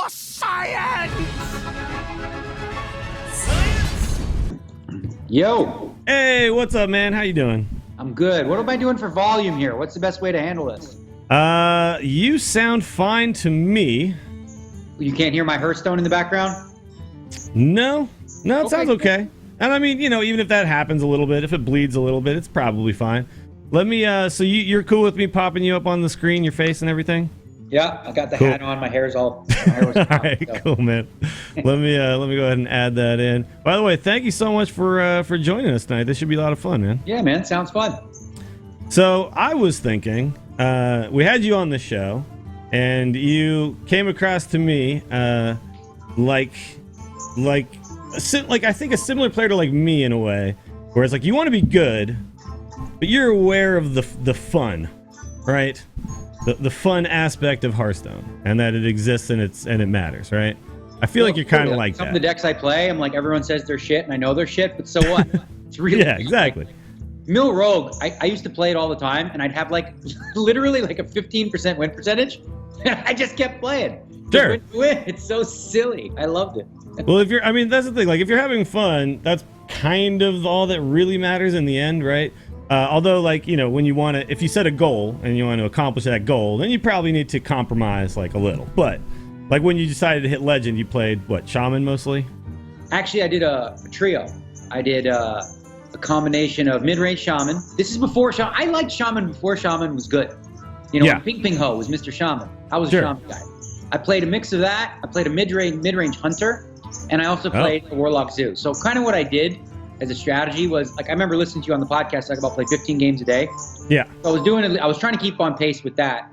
Science! Yo. Hey, what's up, man? How you doing? I'm good. What am I doing for volume here? What's the best way to handle this? You sound fine to me. You can't hear my Hearthstone in the background? No, it Okay, sounds okay. And I mean, even if that happens a little bit, if it bleeds a little bit, it's probably fine. Let me, so you're cool with me popping you up on the screen, your face and everything? Yeah, I got the Cool. hat on. My hair's all. My hair was All right, cool, man. let me go ahead and add that in. By the way, thank you so much for joining us tonight. This should be a lot of fun, man. Yeah, man, sounds fun. So I was thinking, we had you on the show, and you came across to me like I think a similar player to like me in a way, where it's like you want to be good, but you're aware of the fun, right? The fun aspect of Hearthstone, and that it exists and it matters, right? I feel like you're kind of like some that. of the decks I play, I'm like, everyone says they're shit, and I know they're shit, but so what? It's really Yeah, exactly. Mill Rogue, I used to play it all the time, and I'd have like literally like a 15% win percentage. I just kept playing. Sure. Win. It's so silly. I loved it. Well, that's the thing. Like, if you're having fun, that's kind of all that really matters in the end, right? Although, like, when you want to, if you set a goal and you want to accomplish that goal, then you probably need to compromise like a little. But like when you decided to hit Legend, you played what, Shaman mostly? Actually, I did a trio. I did a combination of mid-range Shaman. This is before Shaman. I liked Shaman before Shaman was good. Yeah. When Ping Ping Ho was Mr. Shaman. I was Sure. a Shaman guy. I played a mix of that. I played a mid-range Hunter, and I also played a Warlock Zoo. So kind of what I did as a strategy was, like, I remember listening to you on the podcast talk about play 15 games a day. Yeah. So I was trying to keep on pace with that.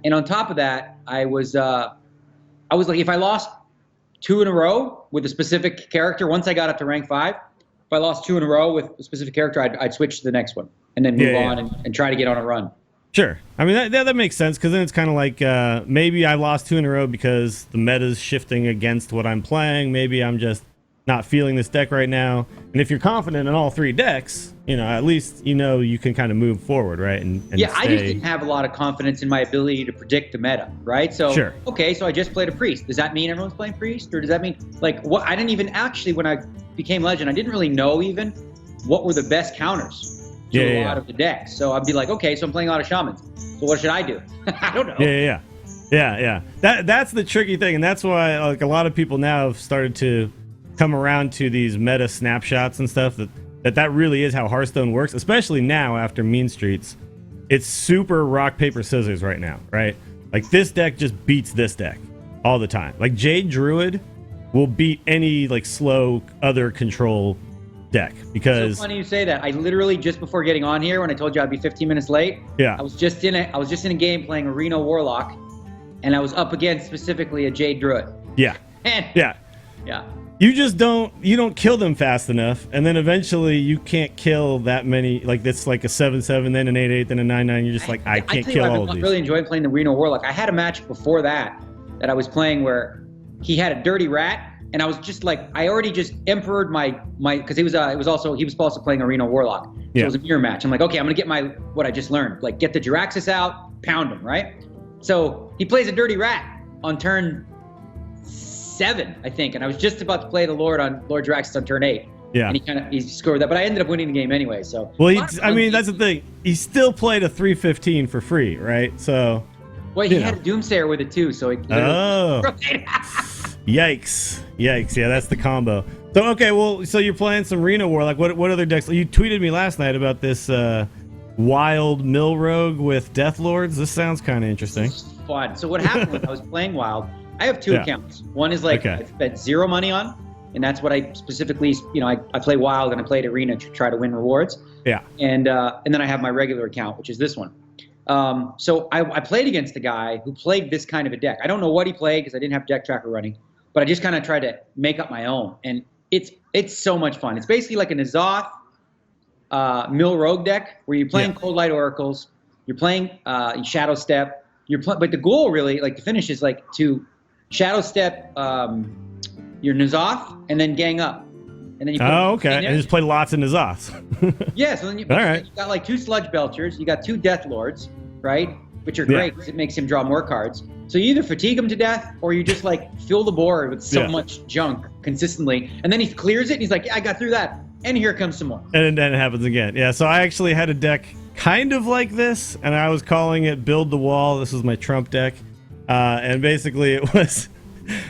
And on top of that, I was like, if I lost 2 in a row with a specific character, once I got up to rank 5, if I lost 2 in a row with a specific character, I'd switch to the next one and then move on and try to get on a run. Sure. I mean, that makes sense, because then it's kind of like maybe I lost 2 in a row because the meta's shifting against what I'm playing. Maybe I'm just not feeling this deck right now. And if you're confident in all 3 decks, at least you can kind of move forward, right? And yeah, I just didn't have a lot of confidence in my ability to predict the meta, right? So, sure. Okay, so I just played a Priest. Does that mean everyone's playing Priest? Or does that mean, like, what? I didn't even actually, when I became Legend, I didn't really know even what were the best counters to a lot of the decks. So I'd be like, okay, so I'm playing a lot of Shamans. So what should I do? I don't know. Yeah. That's the tricky thing, and that's why like a lot of people now have started to come around to these meta snapshots and stuff, that really is how Hearthstone works, especially now after Mean Streets. It's super rock, paper, scissors right now, right? Like, this deck just beats this deck all the time. Like, Jade Druid will beat any like slow other control deck, because It's so funny you say that. I literally, just before getting on here, when I told you I'd be 15 minutes late, yeah, I was just in a game playing a Reno Warlock, and I was up against specifically a Jade Druid. yeah. You just don't kill them fast enough, and then eventually you can't kill that many. Like, it's like a 7/7, then an 8/8, then a 9/9. You're just like, I can't kill all of these. I really enjoyed playing the Reno Warlock. I had a match before that I was playing where he had a Dirty Rat, and I was just like, I already just emperored my because he was also playing a Reno Warlock. So it was a mirror match. I'm like, okay, I'm gonna get what I just learned. Like, get the Jiraxis out, pound him, right? So he plays a Dirty Rat on turn 7, I think, and I was just about to play the Lord Jiraxis on turn 8. Yeah. And he scored that, but I ended up winning the game anyway. So well, that's the thing. He still played a 3/15 for free, right? So. Well, he had a Doomsayer with it too, so he Yikes. Yeah, that's the combo. So, okay, so you're playing some Reno Warlock. What other decks? You tweeted me last night about this Wild Mill Rogue with Death Lords. This sounds kind of interesting. This is fun. So what happened was I was playing Wild. I have 2 accounts. One is like I spent 0 money on, and that's what I specifically, I play Wild and I played Arena to try to win rewards. Yeah. And then I have my regular account, which is this one. So I played against a guy who played this kind of a deck. I don't know what he played because I didn't have deck tracker running, but I just kind of tried to make up my own, and it's so much fun. It's basically like an Azoth Mill Rogue deck where you're playing Cold Light Oracles, you're playing Shadow Step, but the goal really, like the finish, is like to Shadow Step your N'Zoth and then gang up. And then you and just play lots of N'Zoths. Yeah, so then you got like 2 Sludge Belchers, you got 2 Death Lords, right? which are great because it makes him draw more cards. So you either fatigue him to death or you just like fill the board with so much junk consistently. And then he clears it and he's like, yeah, I got through that. And here comes some more. And then it happens again. Yeah, so I actually had a deck kind of like this, and I was calling it Build the Wall. This was my Trump deck. And basically it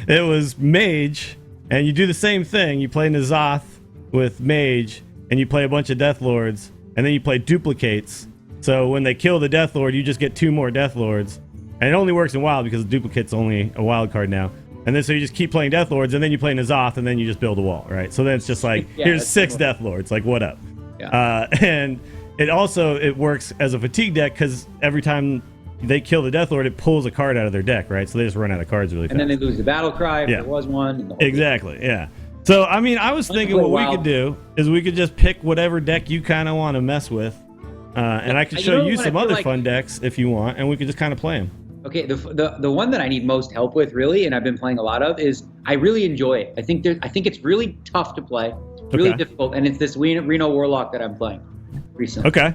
was Mage, and you do the same thing. You play N'Zoth with Mage, and you play a bunch of Death Lords, and then you play Duplicates. So when they kill the Death Lord, you just get 2 more Death Lords. And it only works in Wild because Duplicate's only a wild card now. And then so you just keep playing Death Lords, and then you play N'Zoth, and then you just build a wall, right? So then it's just like, here's 6 Death Lords. Like, what up? Yeah. And it works as a fatigue deck because every time they kill the Death Lord, it pulls a card out of their deck, right? So they just run out of cards really fast. And then they lose the battle cry if there was one. Exactly, yeah. So, I mean, I was thinking what we could do is we could just pick whatever deck you kind of want to mess with. And I could show you some other fun decks if you want, and we could just kind of play them. Okay, the one that I need most help with, really, and I've been playing a lot of, is I really enjoy it. I think it's really tough to play, really difficult, and it's this Reno Warlock that I'm playing recently. Okay.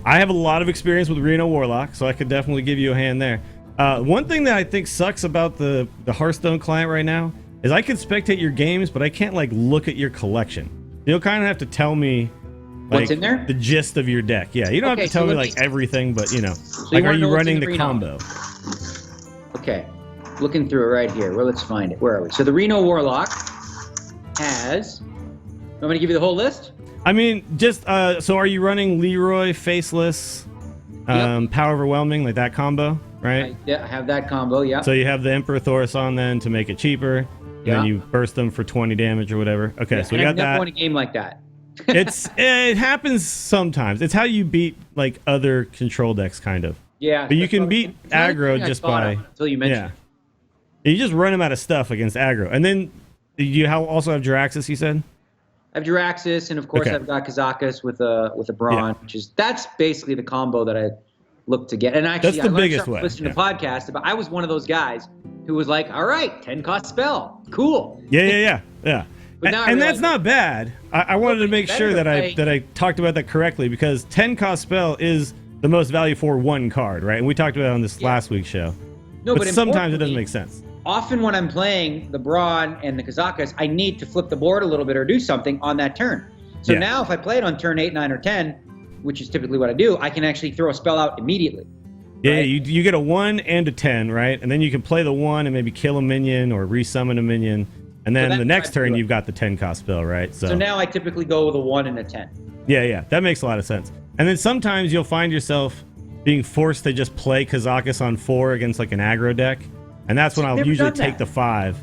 I have a lot of experience with Reno Warlock, so I could definitely give you a hand there. One thing that I think sucks about the Hearthstone client right now is I can spectate your games, but I can't like look at your collection. You'll kind of have to tell me what's in there, the gist of your deck. Yeah, you don't have to tell me like everything, but you know, so like are you running the combo? Okay, looking through it right here. Well, let's find it. Where are we? So the Reno Warlock has. I'm going to give you the whole list. I mean, just so are you running Leroy, Faceless, Power Overwhelming, like that combo, right? I have that combo, yeah. So you have the Emperor Thoros on then to make it cheaper, and then you burst them for 20 damage or whatever. Okay, so we got that. I've never won a game like that. It happens sometimes. It's how you beat like other control decks, kind of. Yeah. But you can beat aggro just by until you mentioned. You just run them out of stuff against aggro, and then you also have Jiraxis. You said. I have Jiraxis, and of course I've got Kazakus with a Brawn, that's basically the combo that I look to get. And actually, that's the biggest way. Listening to podcasts, but I was one of those guys who was like, "All right, 10 cost spell, cool." Yeah. And that's not bad. I wanted to make sure that I talked about that correctly because 10 cost spell is the most value for one card, right? And we talked about it on this last week's show. No, but sometimes it doesn't make sense. Often when I'm playing the Brawn and the Kazakus, I need to flip the board a little bit or do something on that turn. So now if I play it on turn 8, 9, or 10, which is typically what I do, I can actually throw a spell out immediately. Yeah, right? you get a 1 and a 10, right? And then you can play the 1 and maybe kill a minion or resummon a minion. And then the next turn, you've got the 10 cost spell, right? So now I typically go with a 1 and a 10. Yeah, that makes a lot of sense. And then sometimes you'll find yourself being forced to just play Kazakus on 4 against like an aggro deck. And that's when I'll usually take the 5.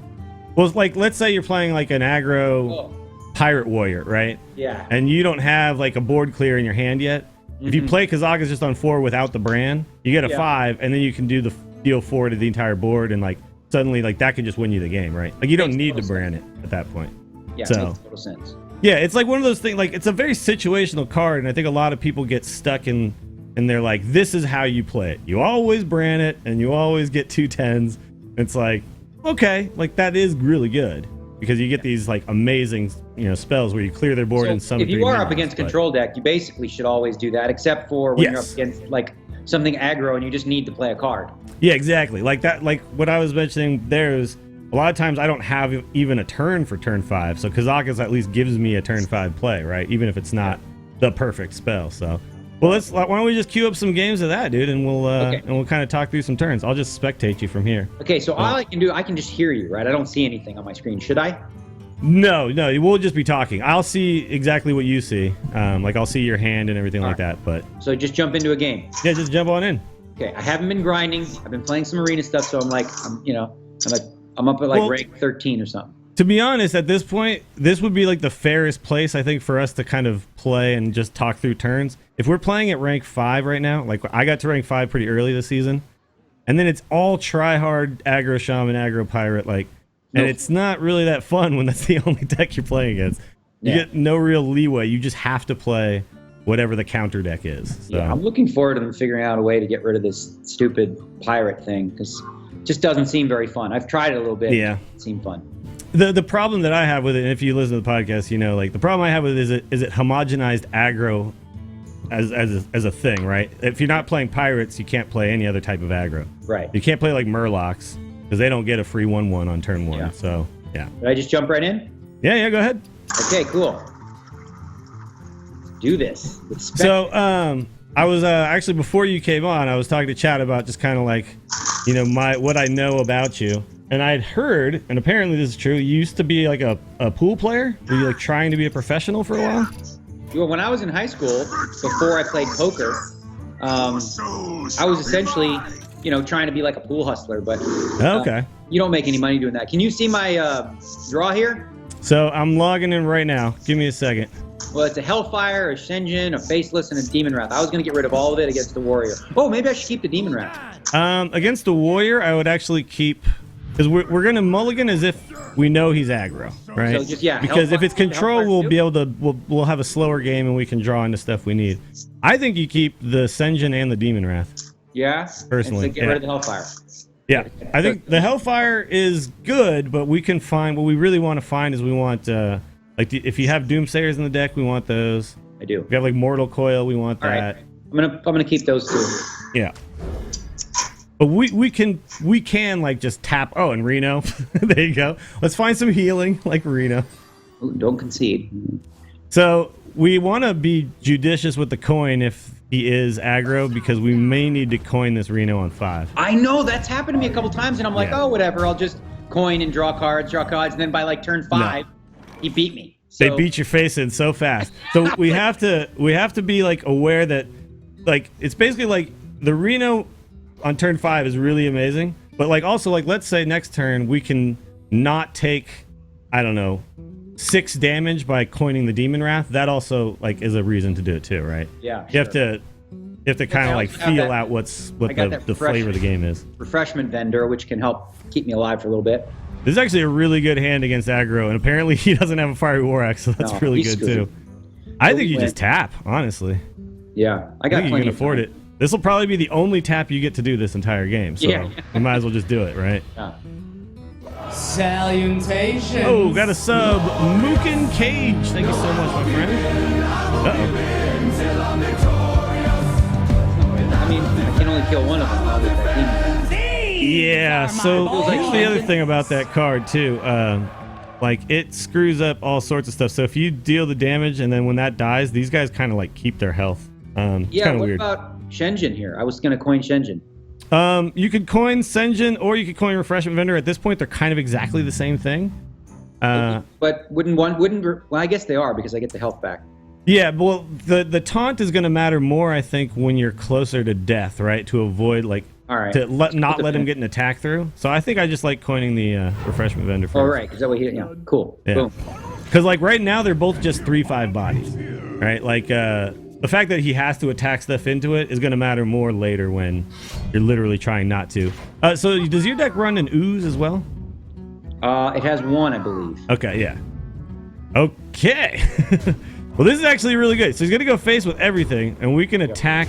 Well, like, let's say you're playing like an aggro pirate warrior, right? Yeah. And you don't have like a board clear in your hand yet. If you play Kazakus just on 4 without the brand, you get a 5, and then you can deal 4 to the entire board, and like suddenly like that can just win you the game, right? Like you don't need to brand it at that point. Yeah, it makes total sense. Yeah, it's like one of those things. Like it's a very situational card, and I think a lot of people get stuck in. And they're like, this is how you play it. You always brand it, and you always get 2 10s. It's like, okay, like that is really good because you get these like amazing, spells where you clear their board in some. If you are up against control deck, you basically should always do that, except for when you're up against like something aggro and you just need to play a card. Yeah, exactly. Like that. Like what I was mentioning, there's a lot of times I don't have even a turn for turn 5, so Kazakus at least gives me a turn 5 play, right? Even if it's not the perfect spell. So. Well, why don't we just queue up some games of that, dude, and we'll kind of talk through some turns. I'll just spectate you from here. Okay, so all I can do, I can just hear you, right? I don't see anything on my screen. Should I? No, we'll just be talking. I'll see exactly what you see. Like I'll see your hand and everything like that. But so just jump into a game. Yeah, just jump on in. Okay, I haven't been grinding. I've been playing some arena stuff, so I'm up at like rank 13 or something. To be honest, at this point, this would be like the fairest place, I think, for us to kind of play and just talk through turns. If we're playing at rank 5 right now, like I got to rank 5 pretty early this season, and then it's all try-hard aggro shaman, aggro pirate, and it's not really that fun when that's the only deck you're playing against. You get no real leeway. You just have to play whatever the counter deck is. So. Yeah, I'm looking forward to them figuring out a way to get rid of this stupid pirate thing, because it just doesn't seem very fun. I've tried it a little bit. Yeah. It seemed fun. The problem that I have with it, and if you listen to the podcast, like the problem I have with it is it homogenized aggro as a thing, right? If you're not playing pirates, you can't play any other type of aggro. Right. You can't play like Murlocs because they don't get a free 1/1 on turn 1. Yeah. So yeah. Did I just jump right in? Yeah. Go ahead. Okay. Cool. Do this. So I was actually, before you came on, I was talking to Chad about just kind of like, you know, what I know about you. And I'd heard, and apparently this is true, you used to be like a pool player? Were you like trying to be a professional for a while? Well, when I was in high school, before I played poker, I was essentially, you know, trying to be like a pool hustler, but okay. You don't make any money doing that. Can you see my draw here? So I'm logging in right now. Give me a second. Well, it's a Hellfire, a Shenzhen, a Faceless, and a Demon Wrath. I was going to get rid of all of it against the Warrior. Oh, maybe I should keep the Demon Wrath. Against the Warrior, I would actually keep... Because we're going to mulligan as if we know he's aggro, right? So just, yeah, because if it's control, we'll be able to... We'll have a slower game and we can draw into stuff we need. I think you keep the Shenzhen and the Demon Wrath. Yeah? Personally. And so get rid of the Hellfire. Yeah. I think the Hellfire is good, but we can find... What we really want to find is we want... Like, if you have Doomsayers in the deck, we want those. I do. If you have, like, Mortal Coil, we want that. Right. I'm gonna keep those two. Yeah. But we can, like, just tap... Oh, and Reno. There you go. Let's find some healing, like Reno. Ooh, don't concede. So, we want to be judicious with the coin if he is aggro, because we may need to coin this Reno on 5. I know, that's happened to me a couple times, and I'm like, oh, whatever, I'll just coin and draw cards, and then by, like, turn 5... No. He beat me. So. They beat your face in so fast. So we have to be like aware that, like, it's basically like the Reno on turn 5 is really amazing, but like also like let's say next turn we can not take, I don't know, 6 damage by coining the Demon Wrath. That also like is a reason to do it too, right? Yeah. You have to kind of like feel out what the flavor of the game is. Refreshment vendor, which can help keep me alive for a little bit. This is actually a really good hand against aggro, and apparently he doesn't have a Fiery War Axe, so that's really good too. I think you just tap, honestly. Yeah, I think you can afford it. This will probably be the only tap you get to do this entire game, so you might as well just do it, right? Yeah. Salutations! Oh, got a sub, Mookin Cage. Thank you so much, my friend. I mean, I can only kill one of them. Yeah, so here's the other thing about that card too. Like it screws up all sorts of stuff. So if you deal the damage and then when that dies, these guys kind of like keep their health. It's kind of weird. What about Shenzhen here? I was gonna coin Shenzhen. You could coin Shenzhen or you could coin Refreshment Vendor. At this point, they're kind of exactly the same thing. But well, I guess they are because I get the health back. Yeah, well, the taunt is going to matter more, I think, when you're closer to death, right? To avoid like. All right. To not let him get an attack through. So I think I just like coining the Refreshment Vendor first. Oh, right. Because that way, yeah, cool. Yeah. Boom. Because like right now they're both just 3/5 bodies, right? Like the fact that he has to attack stuff into it is going to matter more later when you're literally trying not to. So does your deck run an ooze as well? It has 1, I believe. Okay, yeah. Okay. Well, this is actually really good. So he's going to go face with everything, and we can attack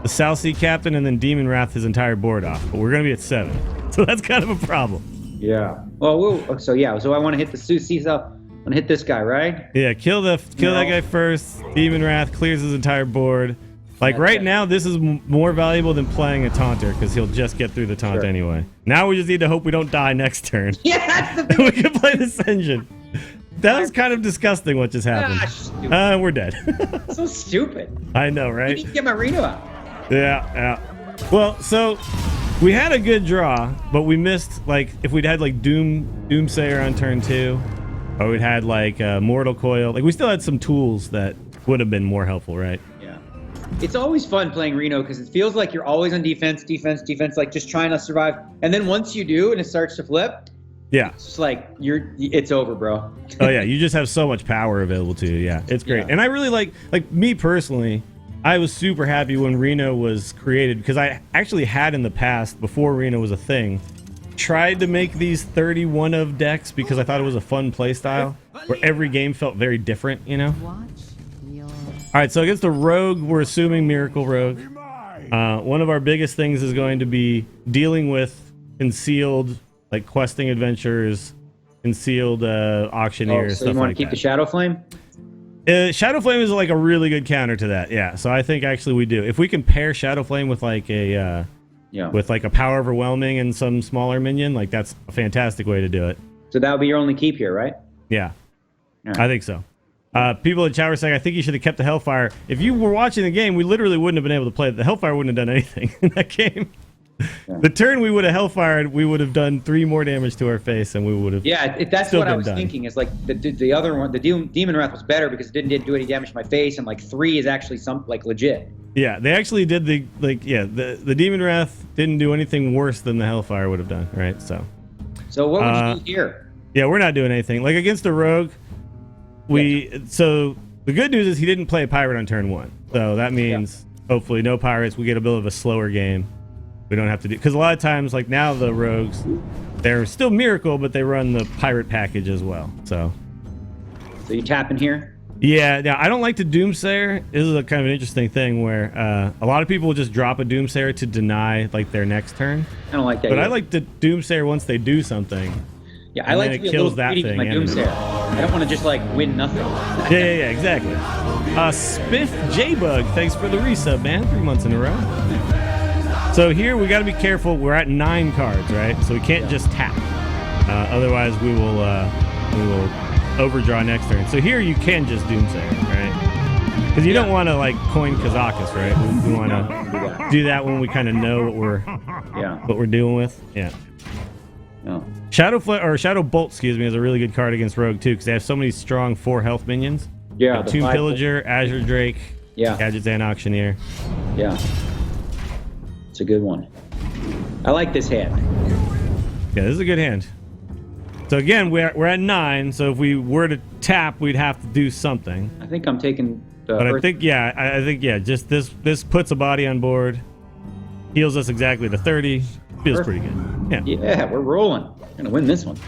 the South Sea Captain and then Demon Wrath his entire board off. But we're going to be at 7. So that's kind of a problem. Yeah. Well, so I want to hit the Susie. So I'm going to hit this guy, right? Yeah, kill that guy first. Demon Wrath clears his entire board. Like right now, this is more valuable than playing a Taunter because he'll just get through the taunt anyway. Now we just need to hope we don't die next turn. Yeah, that's the thing. We can play this engine. That was kind of disgusting what just happened. We're dead. So stupid. I know, right? I need to get my Reno out. Yeah. Well, so we had a good draw, but we missed, like, if we'd had, like, Doomsayer on turn 2, or we'd had, like, Mortal Coil. Like, we still had some tools that would have been more helpful, right? Yeah. It's always fun playing Reno because it feels like you're always on defense, like just trying to survive. And then once you do and it starts to flip, yeah, it's just like it's over, bro. Oh yeah, you just have so much power available to you. Yeah, it's great. Yeah. And I really like me personally, I was super happy when Reno was created because I actually had in the past, before Reno was a thing, tried to make these 31 of decks because I thought it was a fun play style where every game felt very different, you know? All right, so against the Rogue, we're assuming Miracle Rogue. One of our biggest things is going to be dealing with concealed, like questing adventures, concealed auctioneers. So you want to keep the Shadow Flame? Shadow Flame is like a really good counter to that. Yeah, so I think actually we do. If we can pair Shadow Flame with like a with like a Power Overwhelming and some smaller minion, like that's a fantastic way to do it. So that would be your only keep here, right? Yeah, right. I think so. People in chat were saying, I think you should have kept the Hellfire. If you were watching the game, we literally wouldn't have been able to play it. The Hellfire wouldn't have done anything in that game. Yeah. The turn we would have Hellfired, we would have done 3 more damage to our face, and we would have. Yeah, that's what I was thinking. Is like the other one, the Demon Wrath was better because it didn't do any damage to my face, and like 3 is actually some like legit. Yeah, they actually did the Demon Wrath didn't do anything worse than the Hellfire would have done, right? So what would you do here? Yeah, we're not doing anything. Like against a rogue, so the good news is he didn't play a pirate on turn 1, so that means hopefully no pirates. We get a bit of a slower game. We don't have to do, because a lot of times, like now the rogues, they're still Miracle, but they run the pirate package as well. So you tap in here? Yeah, I don't like to Doomsayer. This is a kind of an interesting thing where a lot of people will just drop a Doomsayer to deny like their next turn. I don't like that. But I like to Doomsayer once they do something. Yeah, I like to be a little greedy with my Doomsayer. I don't want to just like win nothing. Yeah, exactly. Spiff J-Bug, thanks for the resub, man. 3 months in a row. So here we got to be careful. We're at 9 cards, right? So we can't just tap. Otherwise, we will overdraw next turn. So here you can just Doomsayer, right? Because you don't want to like coin Kazakus, right? We want to do that when we kind of know what we're dealing with. Yeah. No. Shadow Bolt, excuse me, is a really good card against Rogue too, because they have so many strong 4 health minions. Yeah. Like Tomb Pillager, Azure Drake, Gadgets and Auctioneer. Yeah. A good one. I like this hand. Yeah, this is a good hand. So again, we're at 9. So if we were to tap, we'd have to do something. I think I'm taking. But I think just this puts a body on board, heals us exactly to 30. Feels pretty good. Yeah, we're rolling. We're gonna win this one.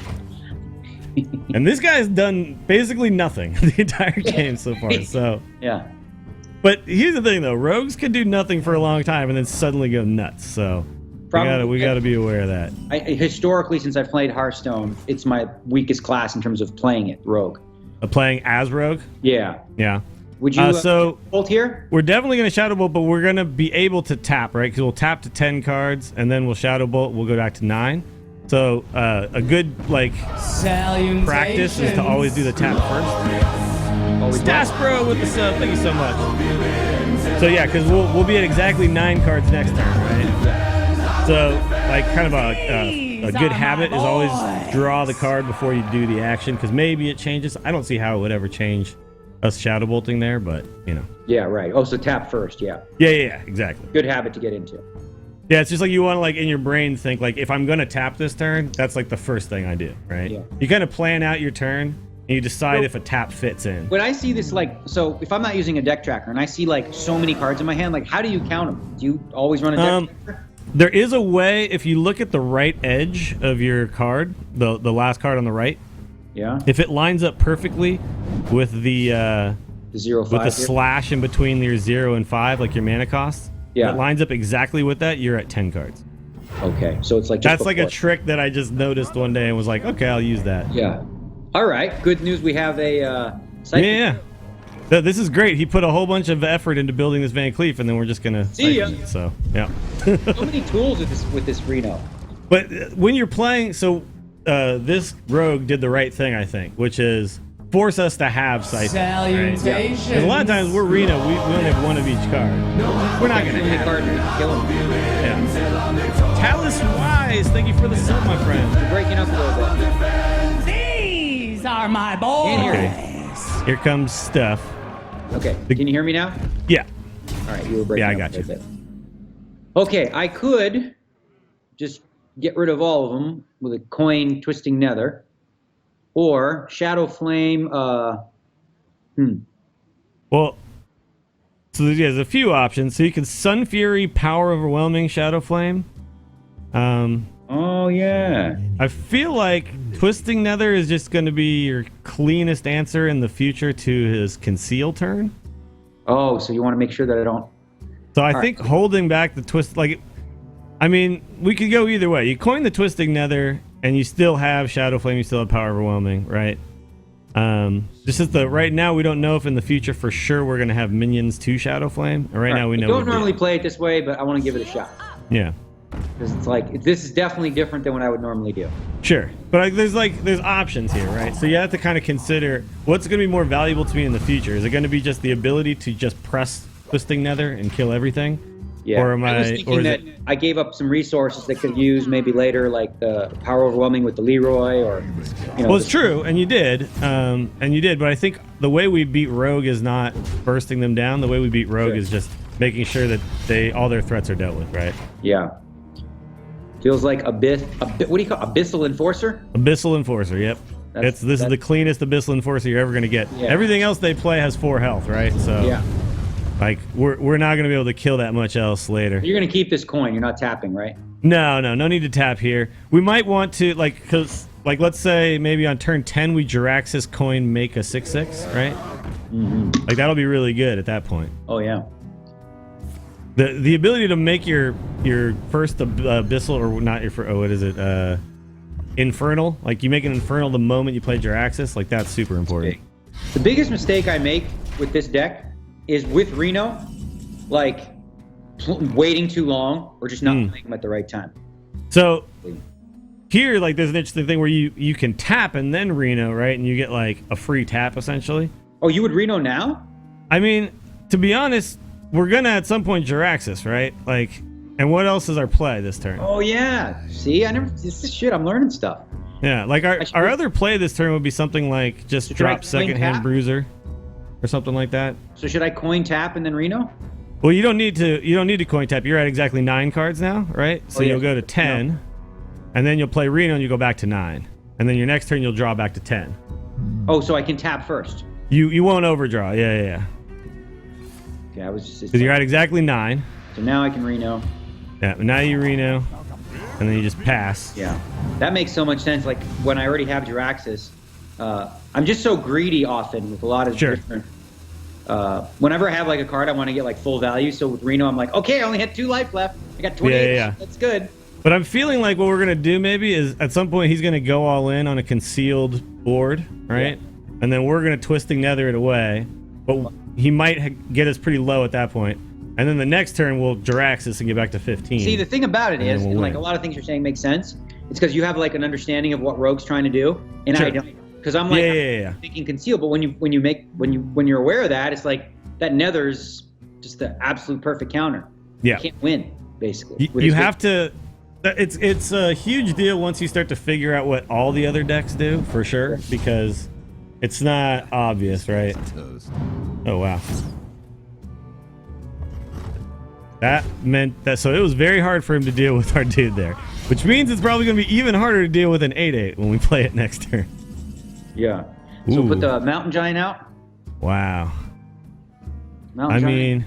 And this guy's done basically nothing the entire game so far. So yeah. But here's the thing, though: rogues can do nothing for a long time and then suddenly go nuts. So we gotta be aware of that. Historically, since I've played Hearthstone, it's my weakest class in terms of playing it, rogue. Playing as rogue? Yeah. Yeah. Would you so bolt here? We're definitely gonna Shadow Bolt, but we're gonna be able to tap, right? Because we'll tap to 10 cards and then we'll Shadow Bolt. We'll go back to 9. So a good practice is to always do the tap first. Staspro with the sub, thank you so much. So yeah, because we'll be at exactly 9 cards next turn, right? So like kind of a good habit is always draw the card before you do the action, because maybe it changes. I don't see how it would ever change us Shadow Bolting there, but you know. Yeah, right. Oh, so tap first, yeah. Yeah, exactly. Good habit to get into. Yeah, it's just like you want to like in your brain think like, if I'm gonna tap this turn, that's like the first thing I do, right? Yeah. You kind of plan out your turn. And you decide if a tap fits in. When I see this, like, so if I'm not using a deck tracker and I see like so many cards in my hand, like how do you count them? Do you always run a deck tracker? There is a way, if you look at the right edge of your card, the last card on the right. Yeah. If it lines up perfectly with the 0, 5 with the slash in between your 0 and 5, like your mana cost. Yeah. If it lines up exactly with that, you're at 10 cards. Okay, so it's like that's like a trick that I just noticed one day and was like, okay, I'll use that. Yeah. All right, good news. We have a yeah. This is great. He put a whole bunch of effort into building this Van Cleef, and then we're just gonna see ya. So yeah. So many tools with this Reno. But when you're playing, so this rogue did the right thing, I think, which is force us to have Siphon. Salutations. Right? A lot of times we're Reno, we only have 1 of each card. We're not gonna have card kill him. Yeah. Talus Wise, thank you for the sub, my friend. We're breaking up a little bit. Are my boys. Okay. Here comes stuff. Okay. Can you hear me now? Yeah. All right. You were breaking up. Yeah, I got you. Bit. Okay. I could just get rid of all of them with a coin twisting nether, or Shadow Flame. Well, so there's a few options. So you can Sun Fury, Power Overwhelming, Shadow Flame. Oh yeah. I feel like Twisting Nether is just going to be your cleanest answer in the future to his Conceal turn. Oh, so you want to make sure that I don't. So I think holding back the twist, like, I mean, we could go either way. You coin the Twisting Nether, and you still have Shadow Flame. You still have Power Overwhelming, right? Just as right now, we don't know if in the future for sure we're gonna have minions to Shadow Flame. And right now we know. I don't normally play it this way, but I want to give it a shot. Yeah. Because it's like this is definitely different than what I would normally do. Sure, but there's options here, right? So you have to kind of consider what's going to be more valuable to me in the future. Is it going to be just the ability to just press Twisting Nether and kill everything? Yeah. Or am I was thinking that I gave up some resources that could use maybe later, like the power overwhelming with the Leroy, or Well, it's true, and you did, But I think the way we beat Rogue is not bursting them down. The way we beat Rogue is just making sure that all their threats are dealt with, right? Yeah. Feels like what do you call Abyssal Enforcer? Abyssal Enforcer, yep. This is the cleanest Abyssal Enforcer you're ever going to get. Yeah. Everything else they play has 4 health, right? So yeah. Like we're not going to be able to kill that much else later. You're going to keep this coin. You're not tapping, right? No need to tap here. We might want to because let's say maybe on turn 10 we Jiraxis coin make a 6/6, right? Mm-hmm. Like that'll be really good at that point. Oh yeah. The ability to make your first Abyssal, or not your first, what is it? Infernal. Like you make an Infernal the moment you play Jiraxis. Like that's super important. The biggest mistake I make with this deck is with Reno, like waiting too long or just not playing him at the right time. So here, like there's an interesting thing where you can tap and then Reno, right? And you get like a free tap essentially. Oh, you would Reno now? I mean, to be honest, we're gonna at some point Jiraxis, right? Like, and what else is our play this turn? Oh yeah, see, this is shit. I'm learning stuff. Yeah, like our other play this turn would be something like just drop Secondhand Bruiser, or something like that. So should I coin tap and then Reno? Well, you don't need to coin tap. You're at exactly 9 cards now, right? So you'll go to 10, and then you'll play Reno and you go back to 9, and then your next turn you'll draw back to 10. Oh, so I can tap first. You won't overdraw. Yeah. Okay, I was just. Because you're at exactly 9. So now I can Reno. Yeah, now you Reno, and then you just pass. Yeah, that makes so much sense. Like when I already have Jiraxis, I'm just so greedy often with a lot of different. Whenever I have like a card, I want to get like full value. So with Reno, I'm like, okay, I only had 2 life left. I got 28. Yeah. That's good. But I'm feeling like what we're gonna do maybe is at some point he's gonna go all in on a concealed board, right? Yeah. And then we're gonna Twisting Nether it away, but he might get us pretty low at that point. And then the next turn we'll Jiraxis and get back to 15. See, the thing about it is, and like a lot of things you're saying make sense. It's because you have like an understanding of what Rogue's trying to do, and I don't. Because I'm like I'm thinking conceal, but when you're aware of that, it's like that Nether's just the absolute perfect counter. Yeah, you can't win basically. You have to. It's a huge deal once you start to figure out what all the other decks do for sure, because it's not obvious, right? Oh wow. That meant that, so it was very hard for him to deal with our dude there, which means it's probably going to be even harder to deal with an 8/8 when we play it next turn. Yeah. So put the Mountain Giant out. Wow. I mean,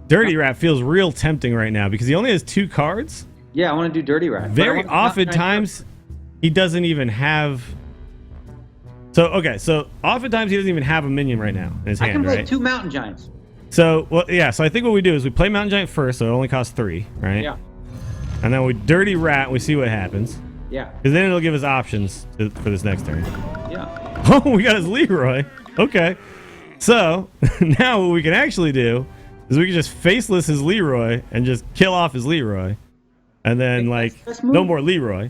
Dirty Rat feels real tempting right now because he only has 2 cards. Yeah, I want to do Dirty Rat. Very oftentimes, he doesn't even have. So oftentimes he doesn't even have a minion right now in his hand. I can play play 2 Mountain Giants. So so I think what we do is we play Mountain Giant first, so it only costs 3, right? Yeah. And then we Dirty Rat, we see what happens. Yeah. Because then it'll give us options for this next turn. Yeah. Oh, we got his Leroy. Okay. So now what we can actually do is we can just faceless his Leroy and just kill off his Leroy, and then no more Leroy.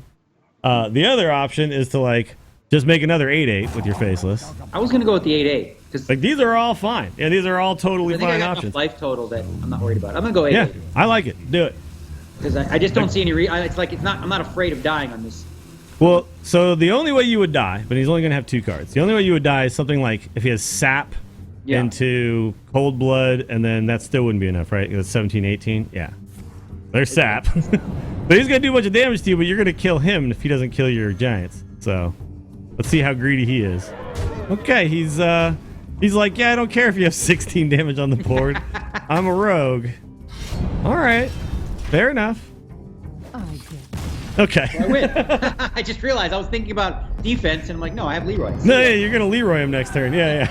The other option is to just make another 8/8 with your faceless. I was gonna go with the 8/8 because these are all fine. Yeah, these are all totally fine options. Life total that I'm not worried about. I'm gonna go 8/8. Yeah, I like it. Do it. Because I just don't see any. I'm not afraid of dying on this. Well, so the only way you would die, but he's only gonna have 2 cards. The only way you would die is something like if he has Sap into Cold Blood, and then that still wouldn't be enough, right? It's 17, 18. Yeah, there's Sap. But he's gonna do a bunch of damage to you, but you're gonna kill him if he doesn't kill your giants. So let's see how greedy he is. Okay, he's like, yeah, I don't care if you have 16 damage on the board. I'm a rogue. All right, fair enough. Okay. I win. I just realized I was thinking about defense, and I'm like, no, I have Leroy. No, yeah, you're gonna Leroy him next turn. Yeah.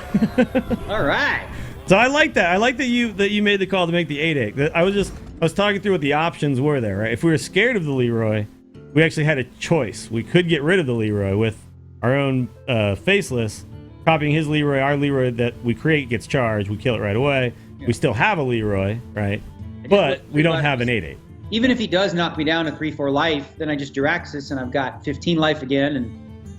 All right. So I like that. I like that you made the call to make the 8/8. I was talking through what the options were there, right? If we were scared of the Leroy, we actually had a choice. We could get rid of the Leroy with our own faceless, copying his Leroy. Our Leroy that we create gets charged. We kill it right away. Yeah. We still have a Leroy, right? But we don't have an 8/8. Even if he does knock me down to 3/4 life, then I just Jiraxis and I've got 15 life again, and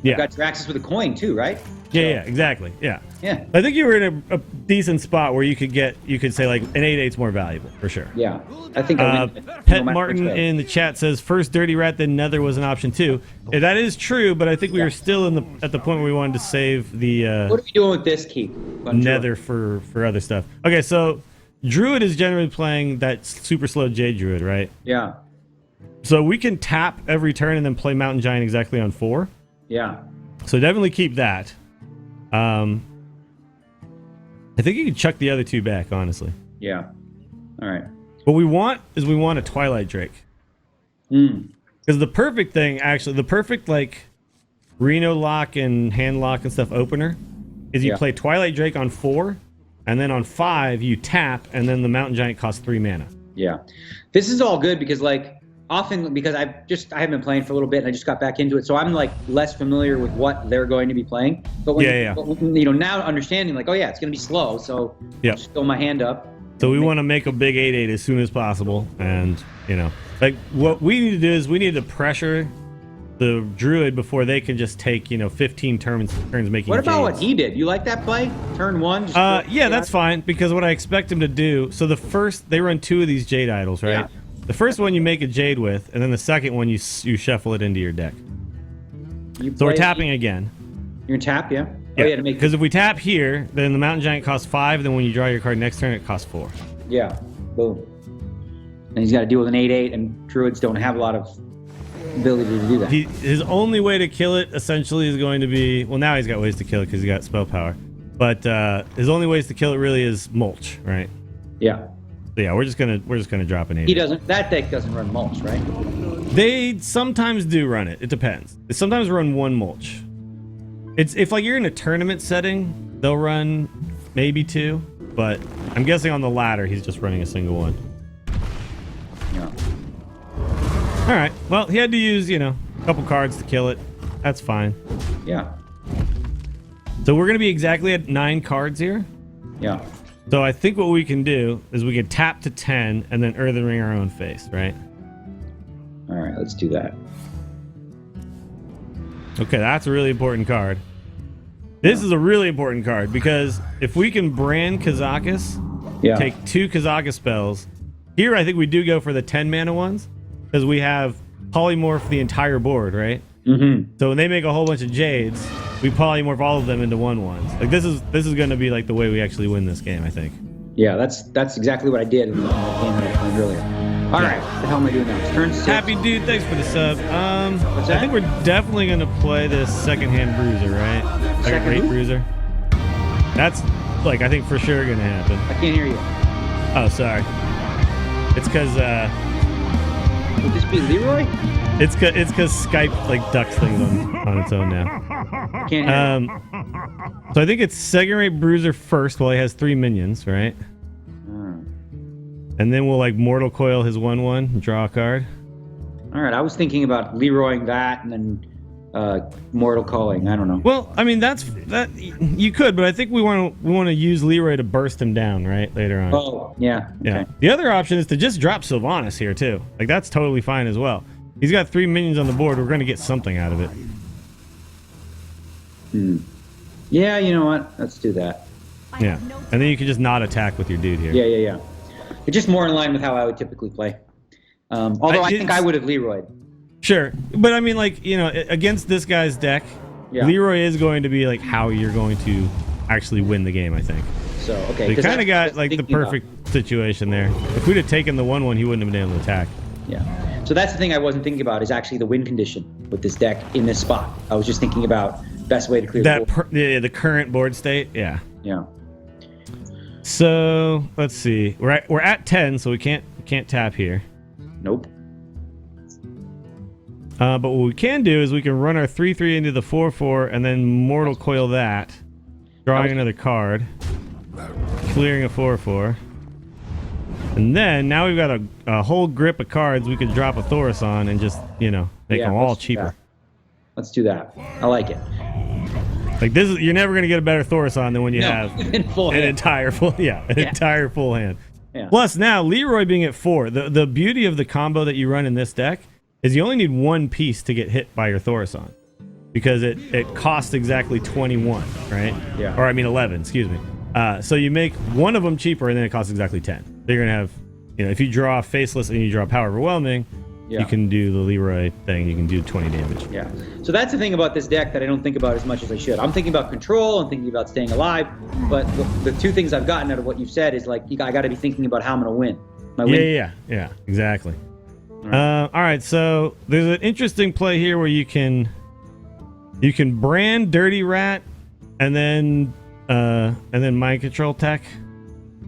I've got Jiraxis with a coin too, right? Yeah, exactly. Yeah. Yeah. I think you were in a decent spot where you could say like an 8/8's more valuable for sure. Yeah. I think I win. Pet Martin in the chat says first Dirty Rat, then Nether was an option too. Yeah, that is true, but I think we were still at the point where we wanted to save the what are we doing with this keep? Nether for other stuff. Okay, so Druid is generally playing that super slow Jade Druid, right? Yeah. So we can tap every turn and then play Mountain Giant exactly on 4. Yeah. So definitely keep that. I think you can chuck the other 2 back, honestly. Yeah. All right. What we want a Twilight Drake. Because the perfect thing, actually, the perfect like Renolock and Handlock and stuff opener is you play Twilight Drake on 4, and then on 5 you tap, and then the Mountain Giant costs 3 mana. Yeah. This is all good because like often because I haven't been playing for a little bit and I just got back into it, so I'm like less familiar with what they're going to be playing. But when but, now understanding like, oh yeah, it's gonna be slow, so I'll just throw my hand up. So we want to make a big 8/8 as soon as possible, and like what we need to do is we need to pressure the Druid before they can just take 15 turns making. What about Jades. what he did? You like that play? Turn 1. Yeah, that's fine because what I expect him to do. So they run 2 of these Jade idols, right? Yeah. The first one you make a Jade with, and then the second one you shuffle it into your deck. So we're tapping again. You're gonna tap, yeah? Yeah. Because if we tap here, then the Mountain Giant costs 5. Then when you draw your card next turn, it costs 4. Yeah. Boom. And he's got to deal with an 8/8, and Druids don't have a lot of ability to do that. His only way to kill it essentially is going to be now he's got ways to kill it because he's got spell power, but his only ways to kill it really is mulch, right? Yeah. So yeah, we're just gonna drop an 8. He doesn't. That deck doesn't run mulch, right? They sometimes do run it. It depends. They sometimes run 1 mulch. It's if like you're in a tournament setting, they'll run maybe 2, but I'm guessing on the latter he's just running a single one. Yeah. All right. Well, he had to use a couple cards to kill it. That's fine. Yeah. So we're gonna be exactly at 9 cards here. Yeah. So I think what we can do is we can tap to 10 and then Earthen Ring our own face, right? All right, let's do that. Okay, that's a really important card. This is a really important card because if we can brand Kazakus, take 2 Kazakus spells. Here I think we do go for the 10 mana ones because we have polymorph the entire board, right? Mm-hmm. So when they make a whole bunch of Jades, we polymorph all of them into 1/1s. Like this is going to be like the way we actually win this game, I think. Yeah, that's exactly what I did in the game that I played earlier. All right, what the hell am I doing now? It's turn 6. Happy dude, thanks for the sub. What's that? I think we're definitely going to play this secondhand bruiser, right? Second rate bruiser. That's like I think for sure going to happen. I can't hear you. Oh, sorry. It's because would this be Leroy? It's because Skype like ducks things on its own now. Can't hear so I think it's second rate bruiser first while he has 3 minions, right? And then we'll like Mortal Coil his 1/1, draw a card. All right, I was thinking about Leroying that and then Mortal Calling. I don't know. Well, I mean that you could, but I think we want to use Leroy to burst him down, right, later on. Oh, yeah. Yeah. The other option is to just drop Sylvanas here too. Like that's totally fine as well. He's got 3 minions on the board. We're going to get something out of it. Yeah, you know what? Let's do that. Yeah, and then you can just not attack with your dude here. Yeah. It's just more in line with how I would typically play. Although I think I would have Leroyed. Sure, but I mean, like against this guy's deck, Leroy is going to be like how you're going to actually win the game. I think. So okay, so you kind of got like the perfect situation there. If we'd have taken the 1/1, he wouldn't have been able to attack. Yeah. So that's the thing I wasn't thinking about is actually the win condition with this deck in this spot. I was just thinking about best way to clear that the board. The current board state. Yeah. Yeah. So let's see. We're at 10, so we can't tap here. Nope. But what we can do is we can run our 3/3 into the 4/4 and then Mortal Coil that, drawing another card, clearing a 4/4. And then now we've got a whole grip of cards we could drop a Thoris on and just make them all cheaper. Let's do that. I like it. Like this is, you're never going to get a better Thaurissan than when you have an entire full hand. Yeah. Plus now Leroy being at 4, the beauty of the combo that you run in this deck is you only need 1 piece to get hit by your Thaurissan, because it costs exactly 21, right? Yeah. Or I mean 11, excuse me. So you make one of them cheaper, and then it costs exactly 10. So you're gonna have, if you draw Faceless and you draw Power Overwhelming, you can do the Leroy thing. You can do 20 damage. Yeah. So that's the thing about this deck that I don't think about as much as I should. I'm thinking about control. I'm thinking about staying alive. But the 2 things I've gotten out of what you've said is like, I got to be thinking about how I'm going to win. Yeah, exactly. All right. So there's an interesting play here where you can brand Dirty Rat and then Mind Control Tech.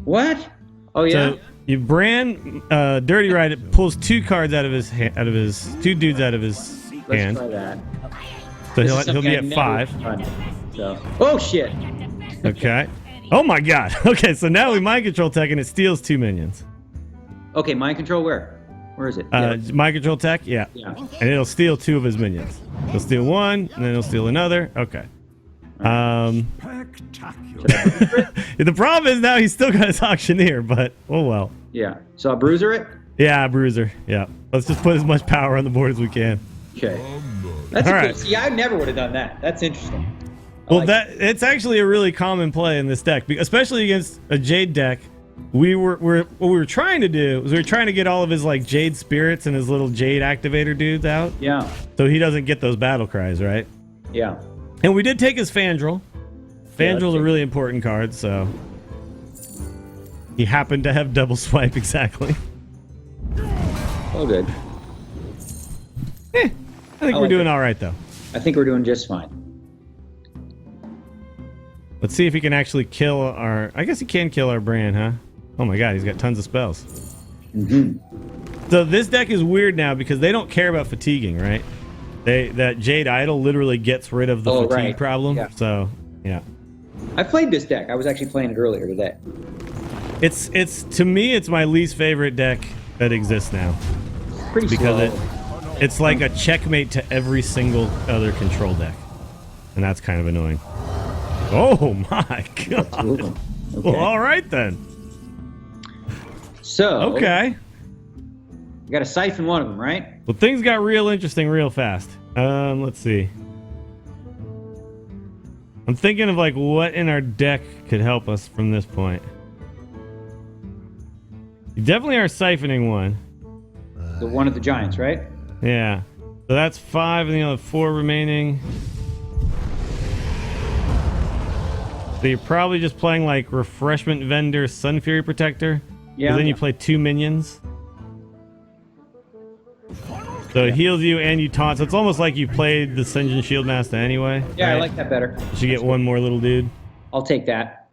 What? Oh yeah. So you brand Dirty Rat. It pulls 2 cards out of his 2 dudes out of his hand. Let's try that. So he'll be at 5. So. Oh shit. Okay. Oh my god. Okay, so now we Mind Control Tech and it steals 2 minions. Okay, Mind Control where? Where is it? Mind Control Tech, yeah. And it'll steal 2 of his minions. He'll steal 1, and then he'll steal another. Okay. The problem is now he's still got his Auctioneer, but oh well. Yeah. So I'll Bruiser it? Yeah, Bruiser. Yeah. Let's just put as much power on the board as we can. Okay. That's all right. See, I never would have done that. That's interesting. Well, it's actually a really common play in this deck, especially against a Jade deck. What we were trying to do was we were trying to get all of his like Jade Spirits and his little Jade Activator dudes out. Yeah. So he doesn't get those battle cries, right? Yeah. And we did take his Fandral. Fandrel's a really important card, so he happened to have double swipe exactly. Oh, good. I think we're doing all right, though. I think we're doing just fine. Let's see if he can actually kill our... I guess he can kill our brand, huh? Oh my god, he's got tons of spells. So this deck is weird now because they don't care about fatiguing, right? That Jade Idol literally gets rid of the fatigue problem. Yeah. So, yeah. I played this deck. I was actually playing it earlier today. It's to me, it's my least favorite deck that exists now. Pretty because slow. It's like a checkmate to every single other control deck, and that's kind of annoying. Oh my god! Okay. Well, all right then. So okay, you got to siphon one of them, right? Well, things got real interesting real fast. Let's see. I'm thinking of like what in our deck could help us from this point. You definitely are siphoning one. The one of the giants, right? Yeah. So that's 5, and the other 4 remaining. So you're probably just playing like Refreshment Vendor, Sun Fury Protector. Yeah. Then you play 2 minions. So it heals you and you taunt. So it's almost like you played the Sinjin Shieldmaster anyway. Yeah, right? I like that better. You should get one more little dude. I'll take that.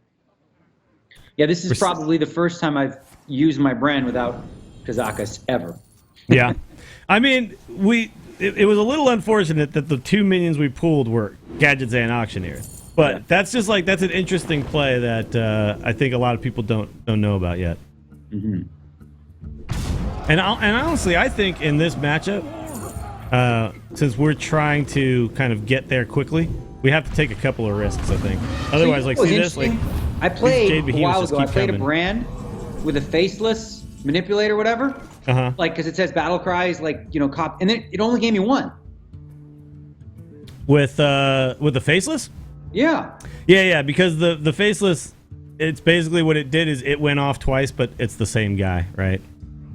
Yeah, this is probably the first time I've used my brand without Kazakus ever. Yeah. I mean, it was a little unfortunate that the 2 minions we pulled were Gadgets and Auctioneer. But that's just like, that's an interesting play that I think a lot of people don't know about yet. Mm-hmm. And honestly, I think in this matchup, since we're trying to kind of get there quickly, we have to take a couple of risks, I think. Otherwise, like, see this? Like, I played a while ago, I played a brand with a faceless manipulator, whatever. Like, because it says battle cries, like, you know, and then it only gave me 1. With the faceless? Yeah. Yeah, because the faceless, it's basically what it did is it went off twice, but it's the same guy, right?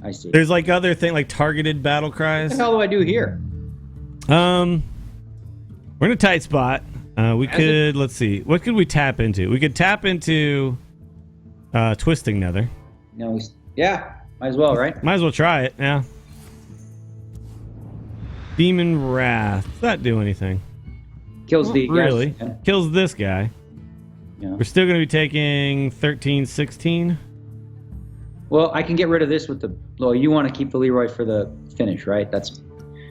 I see. There's like other thing, like targeted battle cries. What the hell do I do here? We're in a tight spot. Let's see, what could we tap into? We could tap into Twisting Nether. No, yeah, might as well, right? Might as well try it, yeah. Demon Wrath. Does that do anything? Kills the really guys. Kills this guy. Yeah. We're still going to be taking 13, 16. Well, I can get rid of this with the... Well, you want to keep the Leroy for the finish, right? That's...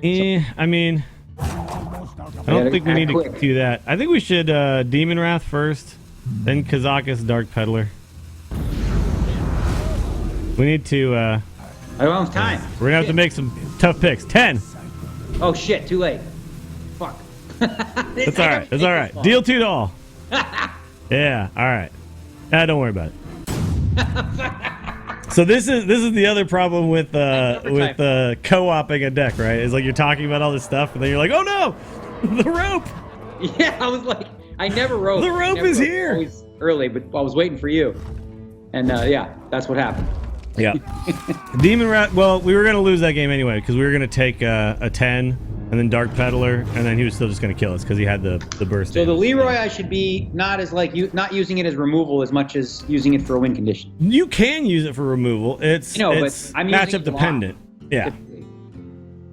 I mean... I don't think we need to do that. I think we should Demon Wrath first, then Kazakus Dark Peddler. We need to... I don't have time. We're going to have to make some tough picks. 10! Oh, shit. Too late. Fuck. That's all right. That's all right. Deal 2 to all. Yeah. All right. Don't worry about it. So this is the other problem with co-oping a deck, right? Is like you're talking about all this stuff, and then you're like, oh no, the rope. Yeah, I was like, I never wrote. The rope is here. Always early, but I was waiting for you, and yeah, that's what happened. Yeah. Demon Rat. Well, we were gonna lose that game anyway because we were gonna take a 10 and then Dark Peddler, and then he was still just gonna kill us because he had the burst. So the Leroy, I should be not using it as removal as much as using it for a win condition. You can use it for removal. It's but I'm matchup dependent. Yeah.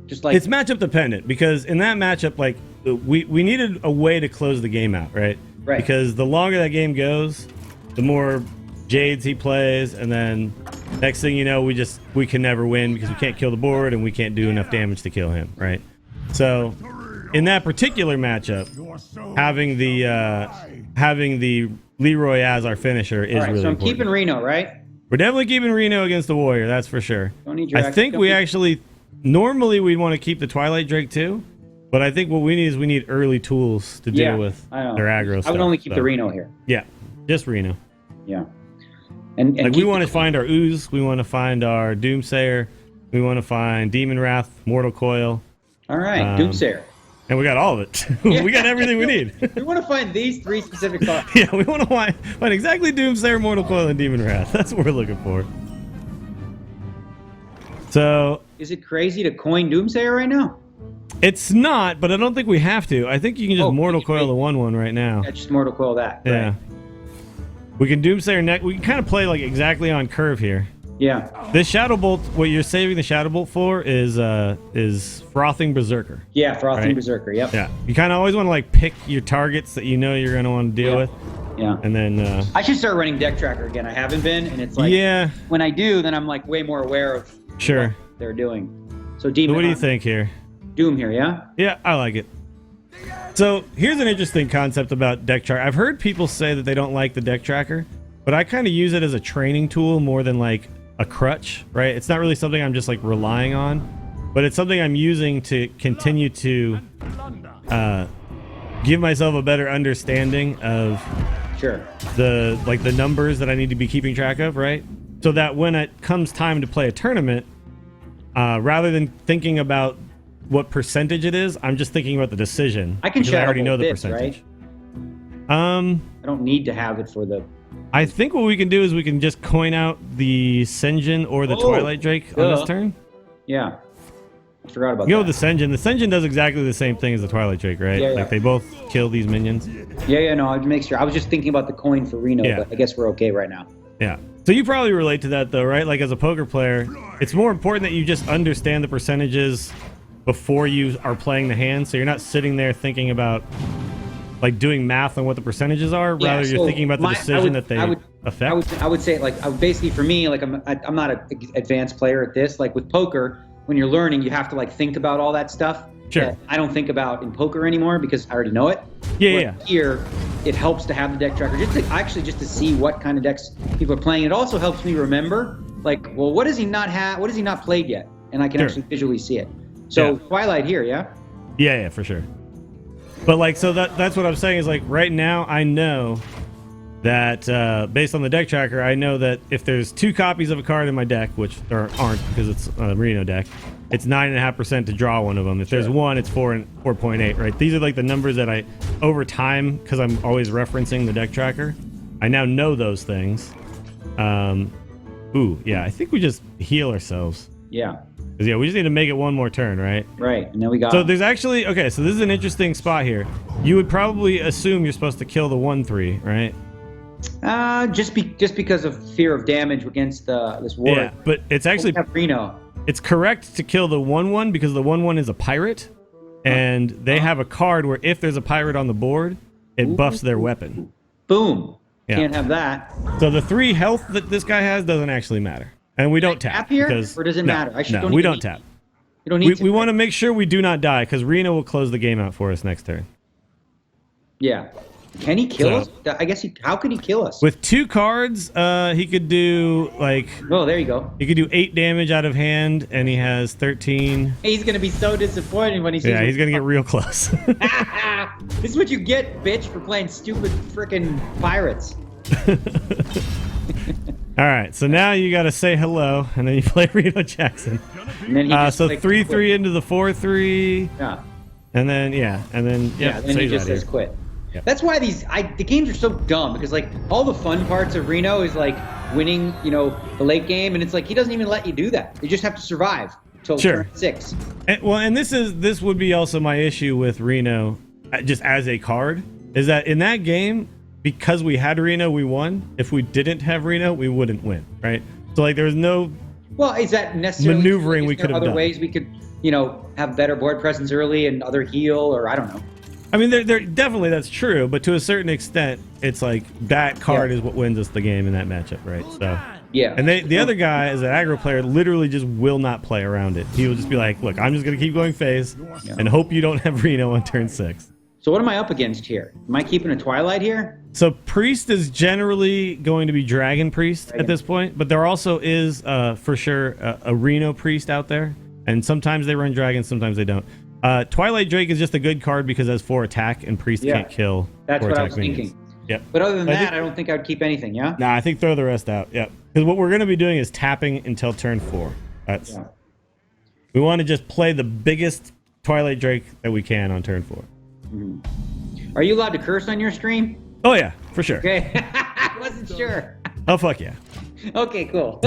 Just like it's matchup dependent because in that matchup, like we needed a way to close the game out, right? Right. Because the longer that game goes, the more Jades he plays, and then next thing you know, we can never win because we can't kill the board and we can't do enough damage to kill him, right? So in that particular matchup, having the Leroy as our finisher is really so I'm important. keeping Reno, right? We're definitely keeping Reno against the Warrior, that's for sure. Don't need your I think we actually normally we'd want to keep the Twilight Drake too, but I think what we need early tools to deal with their aggro stuff. I would only keep the Reno here. Yeah, just Reno. Yeah. And like we want to find our Ooze, we want to find our Doomsayer, we want to find Demon Wrath, Mortal Coil. All right, Doomsayer. And we got all of it. We got everything we need. We want to find these 3 specific cards. Yeah, we want to find exactly Doomsayer, Mortal Coil, and Demon Wrath. That's what we're looking for. So... Is it crazy to coin Doomsayer right now? It's not, but I don't think we have to. I think you can just Mortal Coil the 1/1 right now. Yeah, just Mortal Coil that. Yeah. Right. We can Doomsayer neck. We can kind of play like exactly on curve here. Yeah. This Shadow Bolt, what you're saving the Shadow Bolt for is Frothing Berserker. Yeah, Frothing Berserker, yep. Yeah. You kind of always want to like pick your targets that you know you're going to want to deal with. Yeah. And then... I should start running Deck Tracker again. I haven't been, and it's like... Yeah. When I do, then I'm like way more aware of what they're doing. So Demon... So what do you think here? Doom here, yeah? Yeah, I like it. So here's an interesting concept about Deck Tracker. I've heard people say that they don't like the Deck Tracker, but I kind of use it as a training tool more than like a crutch, right? It's not really something I'm just like relying on, but it's something I'm using to continue to give myself a better understanding of the numbers that I need to be keeping track of, right? So that when it comes time to play a tournament, rather than thinking about what percentage it is, I'm just thinking about the decision. I can I already know the percentage. Right? I don't need to have it for the... I think what we can do is we can just coin out the Senjin or the Twilight Drake on this turn. Yeah. I forgot about that. Go with the Senjin. The Senjin does exactly the same thing as the Twilight Drake, right? Yeah, like they both kill these minions. Yeah, no, I'd make sure. I was just thinking about the coin for Reno, but I guess we're okay right now. Yeah. So you probably relate to that though, right? Like as a poker player, it's more important that you just understand the percentages before you are playing the hand, so you're not sitting there thinking about like doing math on what the percentages are. Rather, you're thinking about the decision that they affect. I would say like basically for me, like I'm not an advanced player at this. Like with poker, when you're learning, you have to like think about all that stuff. Sure. I don't think about in poker anymore because I already know it. Yeah. Here, it helps to have the deck tracker just to see what kind of decks people are playing. It also helps me remember like, well, what does he not have? What has he not played yet? And I can actually visually see it. So Twilight here, yeah? Yeah, for sure. But like, so that's what I'm saying is like right now I know that based on the deck tracker, I know that if there's 2 copies of a card in my deck, which there aren't because it's a Reno deck, it's 9.5% to draw one of them. If there's 1, it's 4.8, right? These are like the numbers that I, over time, because I'm always referencing the deck tracker, I now know those things. I think we just heal ourselves. Yeah. Because we just need to make it one more turn, right? Right, and then we got... So there's actually... Okay, so this is an interesting spot here. You would probably assume you're supposed to kill the 1/3, right? Just because of fear of damage against this ward. Yeah, but it's actually... Reno. It's correct to kill the 1/1 because the 1/1 is a pirate, and they have a card where if there's a pirate on the board, it buffs their weapon. Boom. Yeah. Can't have that. So the 3 health that this guy has doesn't actually matter. And we don't tap here, because or does it matter? We don't tap. You don't need we want to make sure we do not die because Reno will close the game out for us next turn. Yeah. Can he kill us? I guess how could he kill us? With 2 cards, he could do like. Oh, there you go. He could do 8 damage out of hand, and he has 13. He's gonna be so disappointed when he sees. Yeah, he's gonna get real close. This is what you get, bitch, for playing stupid freaking pirates. All right, so now you got to say hello, and then you play Reno Jackson. And then he so 3/3 into the 4/3. Yeah. And then then he just says quit. Yep. That's why the games are so dumb, because like all the fun parts of Reno is like winning, the late game, and it's like he doesn't even let you do that. You just have to survive till turn 6. And this would be also my issue with Reno, just as a card, is that in that game, because we had Reno, we won. If we didn't have Reno, we wouldn't win, right? So like there was no. Well, is that necessarily maneuvering we could have done? Other ways we could, have better board presence early and other heal, or I don't know. I mean, they're definitely, that's true, but to a certain extent, it's like that card is what wins us the game in that matchup, right? So yeah. And the other guy, as an aggro player, literally just will not play around it. He will just be like, look, I'm just gonna keep going phase and hope you don't have Reno on turn 6. So what am I up against here? Am I keeping a Twilight here? So Priest is generally going to be Dragon Priest at this point, but there also is for sure a Reno Priest out there, and sometimes they run Dragon, sometimes they don't. Twilight Drake is just a good card because it has 4 attack, and Priest can't kill. That's what I was thinking. Yep. But other than that, I don't think I'd keep anything, yeah? Nah, I think throw the rest out, yep. Because what we're going to be doing is tapping until turn 4. We want to just play the biggest Twilight Drake that we can on turn 4. Mm-hmm. Are you allowed to curse on your stream? Oh, yeah, for sure. Okay. I wasn't sure. Oh, fuck yeah. Okay, cool.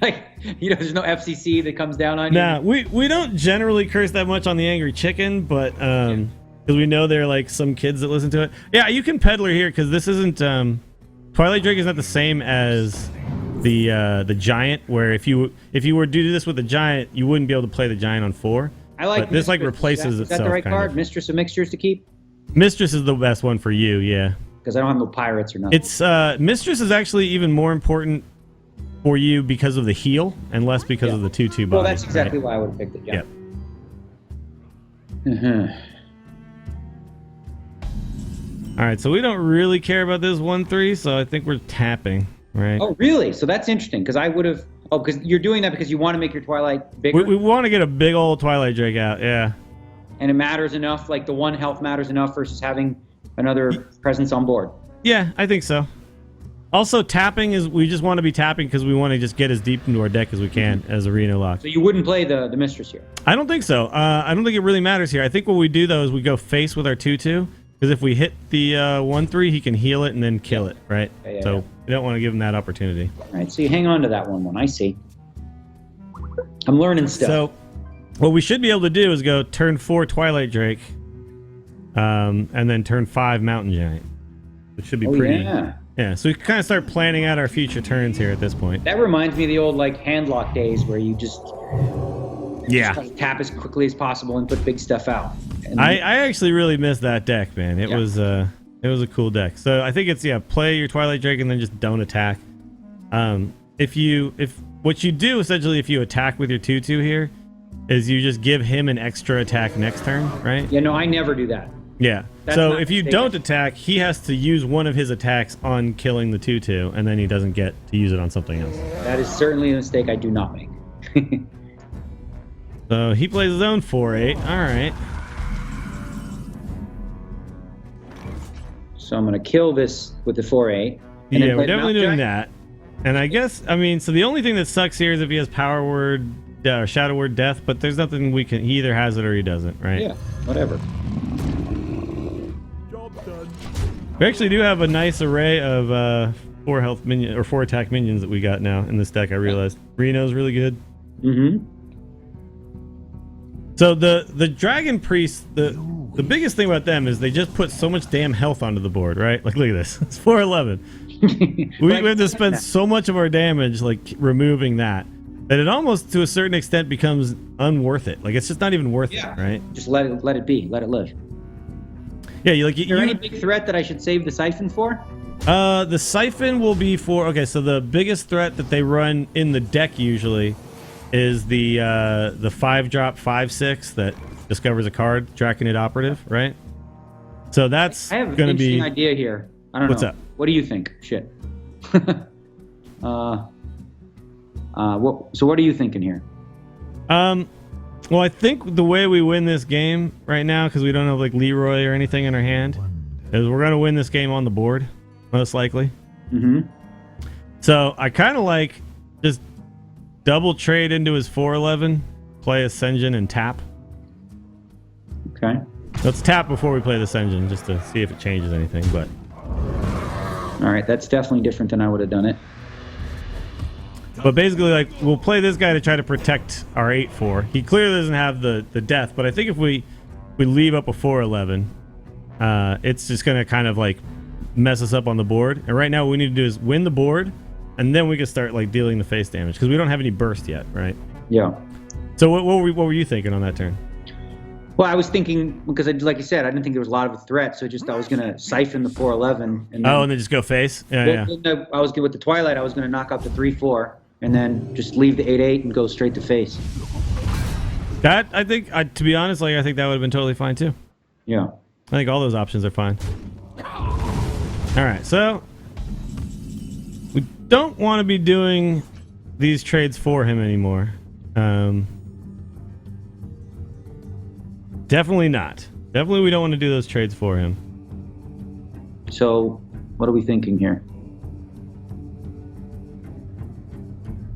Like, there's no FCC that comes down on you? Nah, we don't generally curse that much on the Angry Chicken, but because we know there are like some kids that listen to it. Yeah, you can peddler here because this isn't Twilight Drake is not the same as the Giant, where if you were to do this with the Giant, you wouldn't be able to play the Giant on 4. I like but this like replaces itself. Is that the right card? Mistress of Mixtures to keep? Mistress is the best one for you, yeah. Because I don't have no pirates or nothing. It's Mistress is actually even more important for you because of the heal and less because of the 2/2 body. Well, that's exactly why I would have picked it. Yeah. All right, so we don't really care about this 1/3, so I think we're tapping, right? Oh, really? So that's interesting, because I would have. Oh, because you're doing that because you want to make your Twilight bigger. We want to get a big old Twilight Drake out, yeah. And it matters enough, like the 1 health matters enough versus having another presence on board. Yeah, I think so. Also, tapping is, we just want to be tapping because we want to just get as deep into our deck as we can as a Renolock. So you wouldn't play the Mistress here? I don't think so. I don't think it really matters here. I think what we do, though, is we go face with our 2/2, because if we hit the 1/3, he can heal it and then kill it, right? So we don't want to give him that opportunity. All right, so you hang on to that 1/1. I see. I'm learning stuff. So what we should be able to do is go turn 4 Twilight Drake, and then turn 5 Mountain Giant, which should be pretty. Yeah, so we can kind of start planning out our future turns here at this point. That reminds me of the old like handlock days where you just tap as quickly as possible and put big stuff out. And I actually really miss that deck, man. It was a cool deck. So I think it's play your Twilight Drake and then just don't attack. If what you do essentially if you attack with your 2/2 here is you just give him an extra attack next turn, right? Yeah, no, I never do that. Yeah. So if you don't attack, he has to use one of his attacks on killing the 2/2, and then he doesn't get to use it on something else. That is certainly a mistake I do not make. So he plays his own 4/8. All right. So I'm going to kill this with the 4/8. Yeah, we're definitely doing that. And I guess, so the only thing that sucks here is if he has Power Word, Shadow Word Death, but there's nothing we can, he either has it or he doesn't, right? Yeah, whatever. We actually do have a nice array of 4 health minion or 4 attack minions that we got now in this deck. I realized Reno's really good. Mm-hmm. So the Dragon Priest, the biggest thing about them is they just put so much damn health onto the board, right? Like look at this, it's 411. we have to spend so much of our damage like removing that it almost to a certain extent becomes unworth it. Like it's just not even worth it, right? Just let it be, let it live. Yeah, is there any big threat that I should save the Siphon for? The Siphon will be for so the biggest threat that they run in the deck usually is the 5-drop 5/6 that discovers a card, Draconid Operative, right? So that's I have an going to interesting be idea here. I don't know. What's up? What do you think? Shit. So what are you thinking here? Well, I think the way we win this game right now, because we don't have like Leroy or anything in our hand, is we're going to win this game on the board, most likely. Mm-hmm. So I kind of like just double trade into his 4/11, play Ascension, and tap. Okay. Let's tap before we play the Ascension, just to see if it changes anything. But all right, that's definitely different than I would have done it. But basically, like, we'll play this guy to try to protect our 8/4. He clearly doesn't have the death, but I think if we leave up a 4/11, it's just going to kind of like mess us up on the board. And right now what we need to do is win the board, and then we can start like dealing the face damage, because we don't have any burst yet, right? Yeah. So what were you thinking on that turn? Well, I was thinking, because like you said, I didn't think there was a lot of a threat, so I was going to siphon the 4/11. And then just go face? Yeah. I was good with the Twilight. I was going to knock out the 3/4, and then just leave the 8/8 and go straight to face. That, I think, to be honest, like, I think that would have been totally fine too. Yeah. I think all those options are fine. All right, so we don't want to be doing these trades for him anymore. Definitely not. Definitely we don't want to do those trades for him. So what are we thinking here?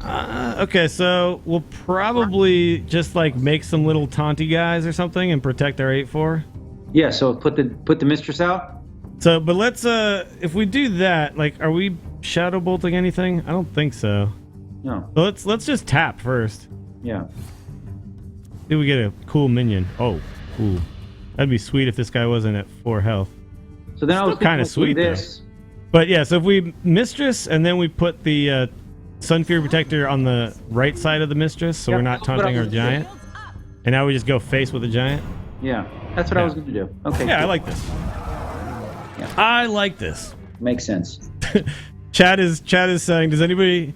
Okay, so we'll probably just like make some little taunty guys or something and protect our 8/4. Yeah, so put the mistress out. So, but let's if we do that, like, are we shadow bolting anything? I don't think so. No. So let's just tap first. Yeah. See if we get a cool minion. Oh, ooh, that'd be sweet if this guy wasn't at 4 health. So then I was kind of sweet this. Though. But yeah, so if we mistress and then we put the Sunfury Protector on the right side of the mistress, so we're not taunting our giant, and now we just go face with the giant. Yeah, that's what I was going to do. Okay. Yeah, cool. I like this. Yeah. I like this. Makes sense. Chad is saying, does anybody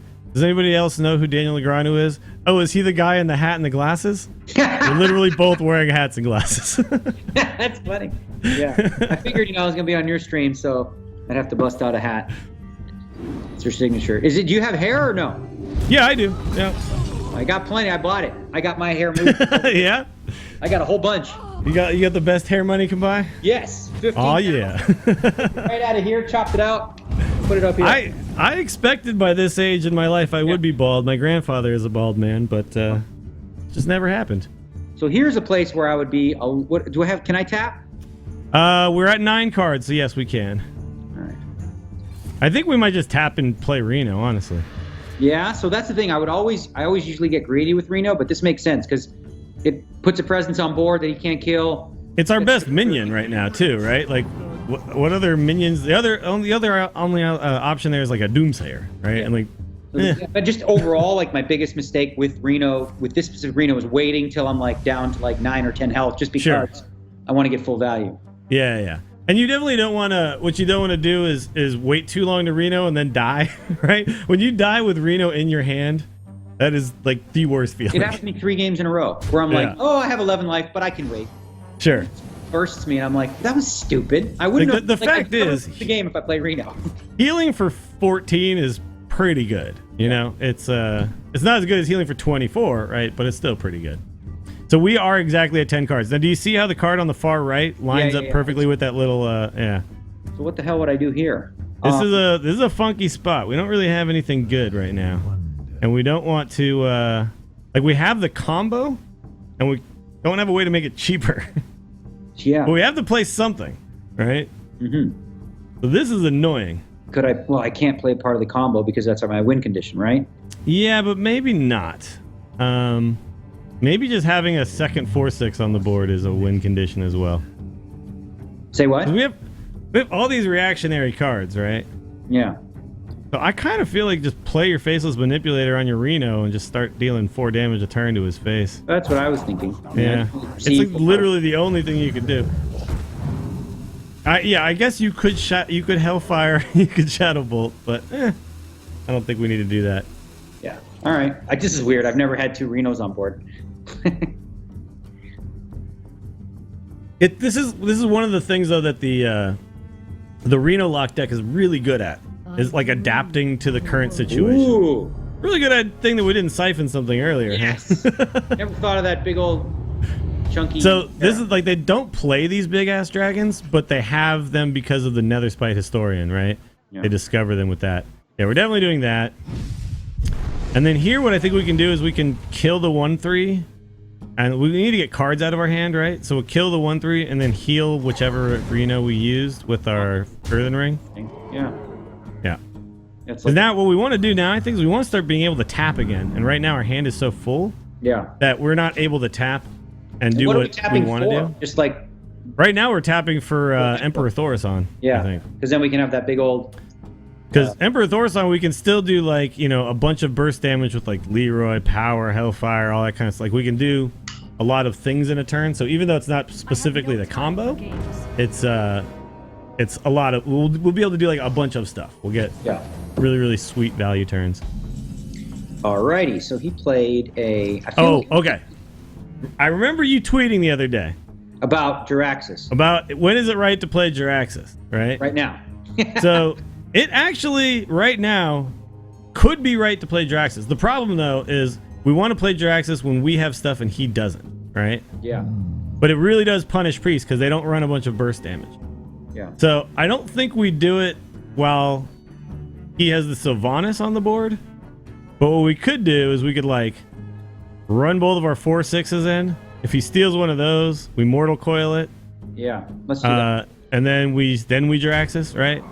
else know who Daniel Negreanu is? Oh, is he the guy in the hat and the glasses? We're literally both wearing hats and glasses. That's funny. Yeah. I figured, I was going to be on your stream, so I'd have to bust out a hat. It's your signature. Do you have hair or no? Yeah, I do. Yeah. I got plenty. I bought it. I got my hair moved. Yeah? I got a whole bunch. You got the best hair money can buy? Yes. 15. Oh, yeah. Right out of here, chopped it out, put it up here. I expected by this age in my life I would be bald. My grandfather is a bald man, but it just never happened. So here's a place where I would be. What do I have? Can I tap? We're at 9 cards, so yes, we can. All right. I think we might just tap and play Reno, honestly. Yeah, so that's the thing. I always usually get greedy with Reno, but this makes sense because it puts a presence on board that he can't kill. It's our best minion right now, too, right? Like, what other minions? The only option there is like a Doomsayer, right? Yeah. And like, But just overall, like my biggest mistake with Reno, with this specific Reno, was waiting till I'm like down to like 9 or 10 health, just because I want to get full value. Yeah. And you definitely don't want to. What you don't want to do is wait too long to Reno and then die, right? When you die with Reno in your hand, that is like the worst feeling. It happened to me 3 games in a row where I'm like, oh, I have 11 life, but I can wait. Sure. It bursts me, and I'm like, that was stupid. I wouldn't. Like the fact is, the game if I play Reno. Healing for 14 is pretty good. You know, it's not as good as healing for 24, right? But it's still pretty good. So we are exactly at 10 cards. Now, do you see how the card on the far right lines up perfectly with that little, So what the hell would I do here? This is a funky spot. We don't really have anything good right now. And we don't want to, like, we have the combo, and we don't have a way to make it cheaper. Yeah. But we have to play something, right? Mm-hmm. So this is annoying. Could I? Well, I can't play part of the combo because that's my win condition, right? Yeah, but maybe not. Maybe just having a second 4/6 on the board is a win condition as well. Say what? We have all these reactionary cards, right? Yeah. So I kind of feel like just play your Faceless Manipulator on your Reno and just start dealing 4 damage a turn to his face. That's what I was thinking. Yeah. It's like literally the only thing you could do. I guess you could Hellfire, you could Shadow Bolt, but I don't think we need to do that. Yeah. All right. This is weird. I've never had 2 Renos on board. This is one of the things though that the Renolock deck is really good at. Is like adapting to the current situation. Ooh. Really good thing that we didn't siphon something earlier. Yes. Never thought of that big old chunky. So this is like they don't play these big ass dragons, but they have them because of the Netherspite Historian, right? Yeah. They discover them with that. Yeah, we're definitely doing that. And then here, what I think we can do is we can kill the 1/3, and we need to get cards out of our hand, right? So we'll kill the 1/3 and then heal whichever Reno we used with our Earthen Ring. Yeah. Yeah. It's like, now what we want to do now, I think, is we want to start being able to tap again. And right now our hand is so full. Yeah. That we're not able to tap and do what we want to do. Just like. Right now we're tapping for Emperor Thaurissan. Yeah. Because then we can have that big old. Because Emperor Thaurissan, we can still do like, you know, a bunch of burst damage with like Leroy, Power, Hellfire, all that kind of stuff. Like we can do a lot of things in a turn. So even though it's not specifically the combo, it's a lot of, we'll be able to do like a bunch of stuff. We'll get really, really sweet value turns. Alrighty, so he played a. Okay. I remember you tweeting the other day about Jiraxis. About when is it right to play Jiraxis, right? Right now. So it actually right now could be right to play Jiraxis. The problem though is we want to play Jiraxis when we have stuff and he doesn't, right? Yeah. But it really does punish priests because they don't run a bunch of burst damage. Yeah. So I don't think we do it while he has the Sylvanas on the board. But what we could do is we could like run both of our 4/6s in. If he steals one of those, we Mortal Coil it. Yeah, let's do that. And then we Jiraxis, right?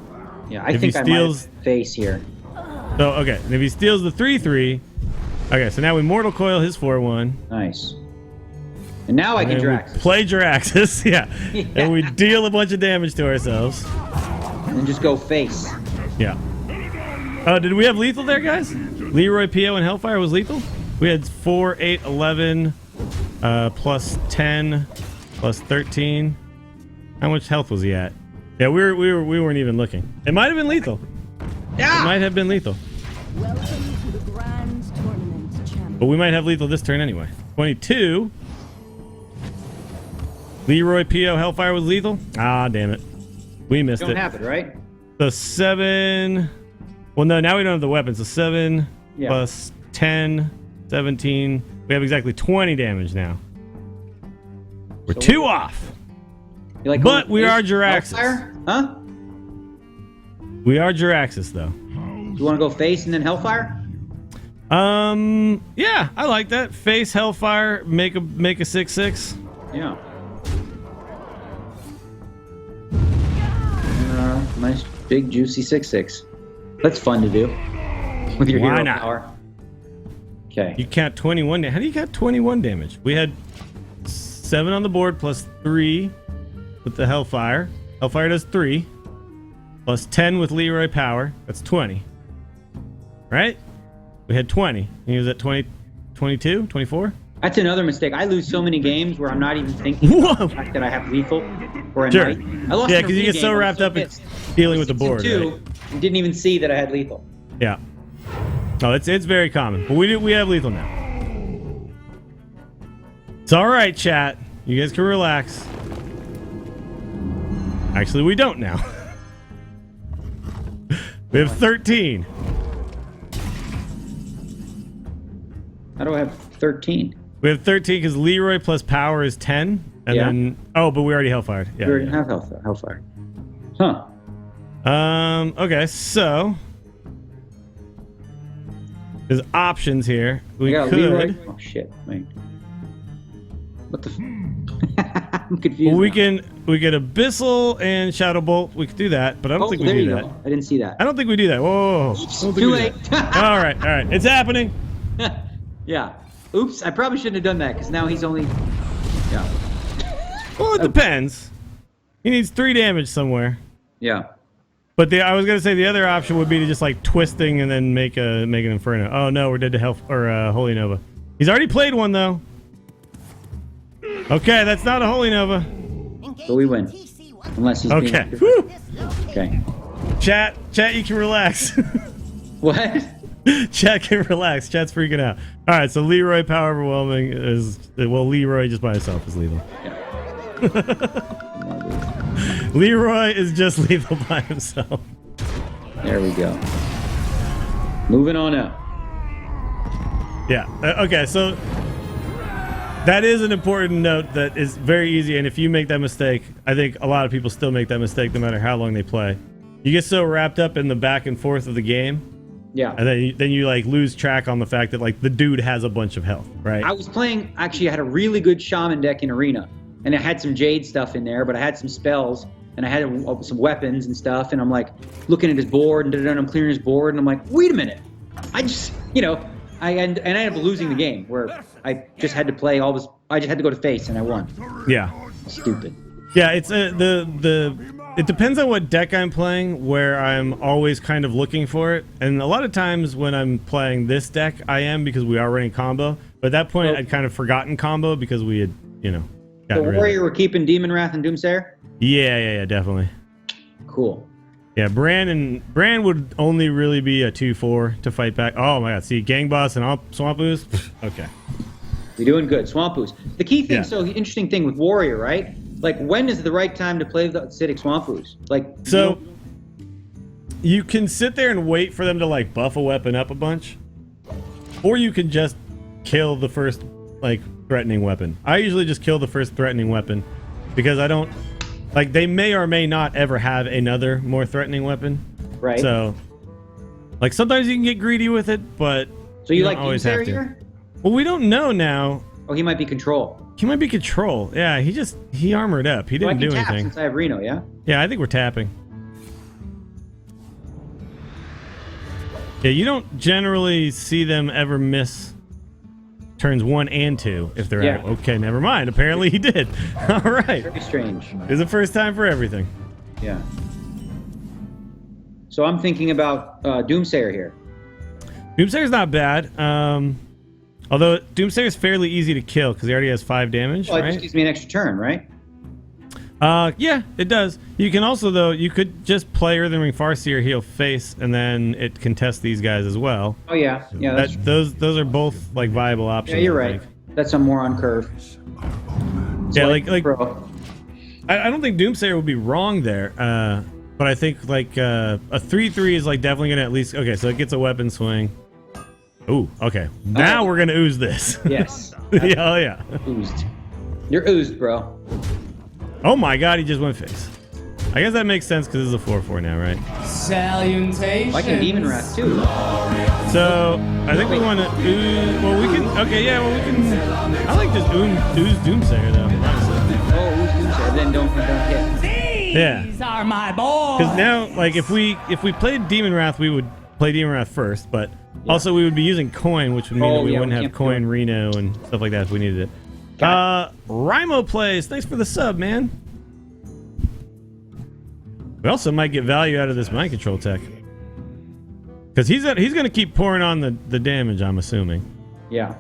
Yeah, I think I might face here. So okay, and if he steals the 3/3, okay, so now we Mortal Coil his 4/1. Nice. And now I can Jiraxis. Play Jiraxis, yeah. And we deal a bunch of damage to ourselves. And then just go face. Yeah. Did we have lethal there, guys? Leroy, PO, and Hellfire was lethal? We had 4, 8, 11, plus 10, plus 13. How much health was he at? Yeah, we weren't even looking. It might have been lethal. Yeah. It might have been lethal. Welcome to the Grand Tournament, champion. But we might have lethal this turn anyway. 22. Leroy, PO, Hellfire was lethal? Ah, damn it. We missed it. Don't have it, right? So 7. Well, no, now we don't have the weapon. So 7 plus 10, 17. We have exactly 20 damage now. We're 2 off. Like but we are Jiraxis. Huh? We are Jiraxis, though. Do you want to go face and then Hellfire? Yeah, I like that. Face Hellfire, make a 6/6. Yeah. Nice big juicy 6/6. That's fun to do with your hero power. Okay. You count 21. How do you count 21 damage? We had 7 on the board plus 3 with the Hellfire. Hellfire does 3 plus 10 with Leroy Power. That's 20. Right? We had 20. He was at 20, 22, 24. That's another mistake. I lose so many games where I'm not even thinking about the fact that I have lethal or a knight. I lost because you get so wrapped up in dealing with the board. Right? And didn't even see that I had lethal. Yeah. No, it's very common. But we have lethal now. It's all right, chat. You guys can relax. Actually, we don't now. We have 13. How do I have 13? We have 13 because Leroy plus Power is 10. And then... Oh, but we already Hellfired. Yeah, we already have Hellfire. Huh. Okay, so... There's options here. We could... Leroy. Oh, shit. Wait. What the... I'm confused. Well, we get Abyssal and Shadow Bolt. We could do that, but I don't think we do that. I didn't see that. I don't think we do that. Whoa. Oops, too late. All right. It's happening. Yeah. Oops, I probably shouldn't have done that because now he's only... Yeah. Well, it depends. He needs 3 damage somewhere. Yeah. But I was going to say the other option would be to just like twisting and then make an Inferno. Oh no, we're dead to Holy Nova. He's already played one though. Okay, that's not a Holy Nova. So we win. Unless he's okay. Okay. Chat, you can relax. What? Chat can relax. Chat's freaking out. All right, so Leroy Power Overwhelming is... Well, Leroy just by himself is lethal. Yeah. Leroy is just lethal by himself. There we go. Moving on up. Yeah. Okay, so that is an important note that is very easy, and if you make that mistake, I think a lot of people still make that mistake no matter how long they play. You get so wrapped up in the back and forth of the game. Yeah. And then you like lose track on the fact that like the dude has a bunch of health, right? I was playing, actually I had a really good shaman deck in Arena, and I had some Jade stuff in there, but I had some spells, and I had some weapons and stuff, and I'm like looking at his board, and I'm clearing his board, and I'm like, wait a minute. I just, I ended up losing the game where I just had to play I just had to go to face, and I won. Yeah. Stupid. Yeah, it's it depends on what deck I'm playing, where I'm always kind of looking for it. And a lot of times when I'm playing this deck, I am, because we are running combo. But at that point, I'd kind of forgotten combo because we had, The warrior, we're keeping Demon Wrath and Doomsayer? Yeah, definitely. Cool. Yeah, Bran would only really be a 2/4 to fight back. Oh my god, see, Gang Boss and Swamp Ooze? Okay. You're doing good. Swamp Ooze. The key thing, so the interesting thing with Warrior, right? Like, when is the right time to play the acidic Swamp Ooze? Like, so you can sit there and wait for them to like buff a weapon up a bunch, or you can just kill the first like threatening weapon. I usually just kill the first threatening weapon because I don't like, they may or may not ever have another more threatening weapon. Right. So like sometimes you can get greedy with it, but so you like always have Doomsayer to. here? Well, we don't know now. Oh, he might be control. He might be control. Yeah, he armored up. He didn't do anything. Since I have Reno, yeah? Yeah, I think we're tapping. Yeah, you don't generally see them ever miss turns 1 and 2 if they're out. Okay, never mind. Apparently he did. All right. Very strange. It's the first time for everything. Yeah. So I'm thinking about Doomsayer here. Doomsayer's not bad. Although Doomsayer's fairly easy to kill because he already has 5 damage. Well, it just gives me an extra turn, right? Yeah, it does. You can also, though, you could just play Earthen Ring Farseer, heal face, and then it can test these guys as well. Oh yeah, yeah. Those are both like viable options. Yeah, you're right. That's a more on curve. Yeah, like I don't think Doomsayer would be wrong there. But I think like a 3/3 is like definitely gonna at least. Okay, so it gets a weapon swing. Ooh, okay. Now we're gonna ooze this. Yes. Yeah, oh yeah. Oozed. You're oozed, bro. Oh my god, he just went face. I guess that makes sense because it's a 4/4 now, right? Salutations. I can Demon Wrath too. So I think we want to ooze. Well, we can. Okay, yeah. Well, we can. I like just ooze Doomsayer though. Honestly. Oh, ooze Doomsayer. Then don't hit. These are my boys. Because now, like, if we played Demon Wrath, we would play Demon Wrath first, but also we would be using coin, which would mean that we wouldn't have coin Reno and stuff like that if we needed it. Rimo plays. Thanks for the sub, man. We also might get value out of this mind control tech. Because he's going to keep pouring on the damage, I'm assuming. Yeah.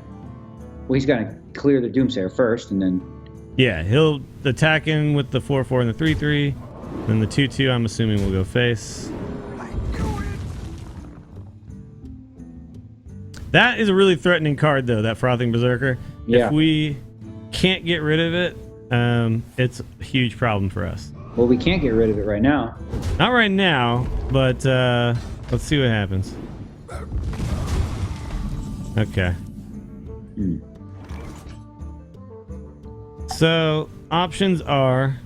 Well, he's going to clear the Doomsayer first, and then... Yeah, he'll attack in with the 4/4 and the 3/3. Then the 2/2, I'm assuming, will go face. That is a really threatening card, though, that Frothing Berserker. Yeah. If we can't get rid of it, it's a huge problem for us. Well, we can't get rid of it right now. Not right now, but let's see what happens. Okay. So, options are...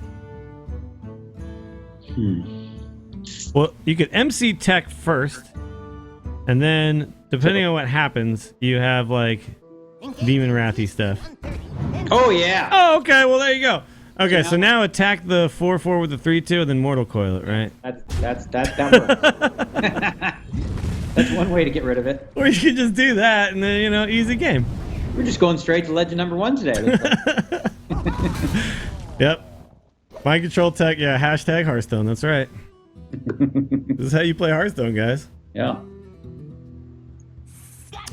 Well, you could MC Tech first, and then, depending on what happens, you have, like, Demon Wrathy stuff. Oh, yeah! Oh, okay, well, there you go. Okay, so now attack the 4/4 with the 3/2, and then Mortal Coil it, right? That works. That's one way to get rid of it. Or you could just do that, and then, easy game. We're just going straight to Legend number 1 today. Yep. Mind control tech, yeah, hashtag Hearthstone, that's right. This is how you play Hearthstone, guys. Yeah.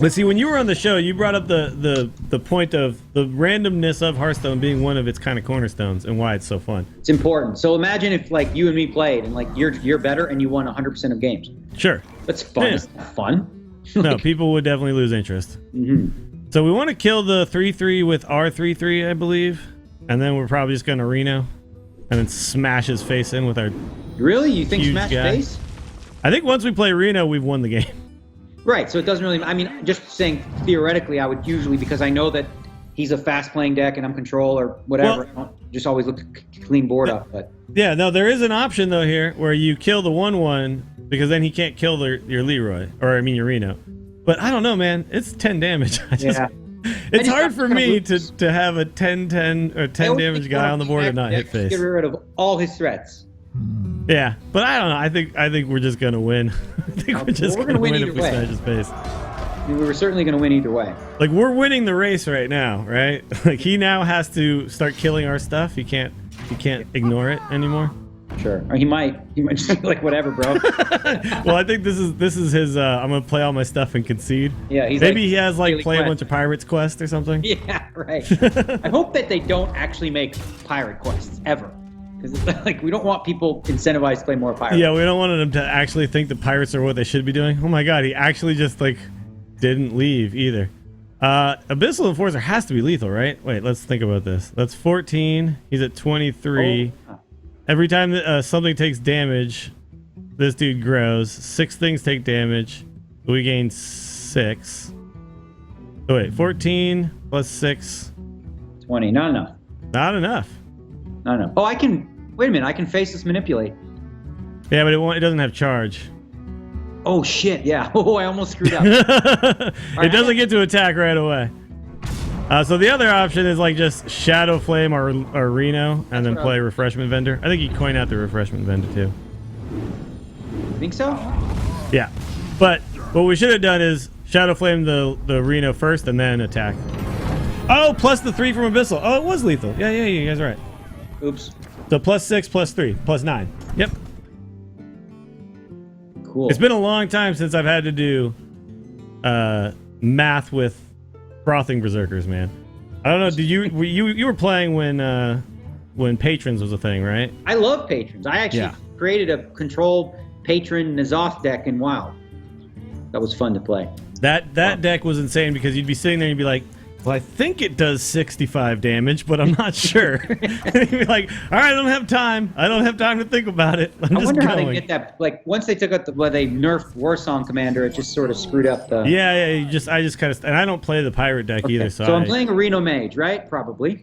Let's see, when you were on the show, you brought up the point of the randomness of Hearthstone being one of its kind of cornerstones and why it's so fun. It's important. So imagine if like you and me played and like you're better and you won 100% of games. Sure. That's fun. Yeah. It's not fun. No, people would definitely lose interest. Mm-hmm. So we want to kill the 3/3 with our 3/3, I believe. and then we're probably just gonna Reno, and then smash his face in with our. Really? You think huge smash guy. face? I think once we play Reno, we've won the game. Right. So it doesn't really. I mean, just saying theoretically, I would usually, because I know that he's a fast playing deck and I'm control or whatever. I don't just always look to clean board up. But yeah, no, there is an option though here where you kill the 1/1 because then he can't kill your Leroy, or I mean your Reno. But I don't know, man. It's 10 damage. It's hard for me to have a 10-10 or 10 damage guy on the board and not hit face. Get rid of all his threats. Yeah, but I don't know. I think we're just gonna win. I think we're just gonna win if we smash his face. I mean, we were certainly gonna win either way. Like, we're winning the race right now, right? Like, he now has to start killing our stuff. He can't ignore it anymore. Sure. Or he might just be like, whatever, bro. Well, I think this is his I'm gonna play all my stuff and concede. Yeah, he's maybe like, he has like play Quest. a bunch of Pirates Quest or something. Yeah, right. I hope that they don't actually make pirate quests ever. Because like, we don't want people incentivized to play more pirates. Yeah, we don't want them to actually think the pirates are what they should be doing. Oh my god, he actually just like didn't leave either. Abyssal Enforcer has to be lethal, right? Wait, let's think about this. That's 14. He's at 23. Oh. Every time that, something takes damage, this dude grows. 6 things take damage. We gain 6. Oh wait, 14 plus 6. 20. Not enough. Not enough. Not enough. Oh, I can. Wait a minute. I can face this manipulate. Yeah, but it doesn't have charge. Oh shit! Yeah. Oh, I almost screwed up. It doesn't get to attack right away. So the other option is like just Shadow Flame or Reno, and then play Refreshment Vendor. I think you coin out the Refreshment Vendor too. Think so? Yeah, but what we should have done is Shadow Flame the Reno first, and then attack. Oh, plus the 3 from Abyssal. Oh, it was lethal. Yeah, you guys are right. Oops. So plus 6, plus 3, plus 9. Yep. Cool. It's been a long time since I've had to do math with frothing berserkers, man. I don't know. Did you were playing when patrons was a thing, right? I love patrons. I actually created a control patron Nazoth deck in WoW. That was fun to play. That deck was insane because you'd be sitting there and you'd be like, well, I think it does 65 damage, but I'm not sure. And you'd be like, all right, I don't have time. I don't have time to think about it. I'm just wonder going. How they get that. Like, once they took out they nerfed Warsong Commander, it just sort of screwed up the. Yeah. I just kind of, and I don't play the pirate deck either. So I'm playing a Reno Mage, right? Probably.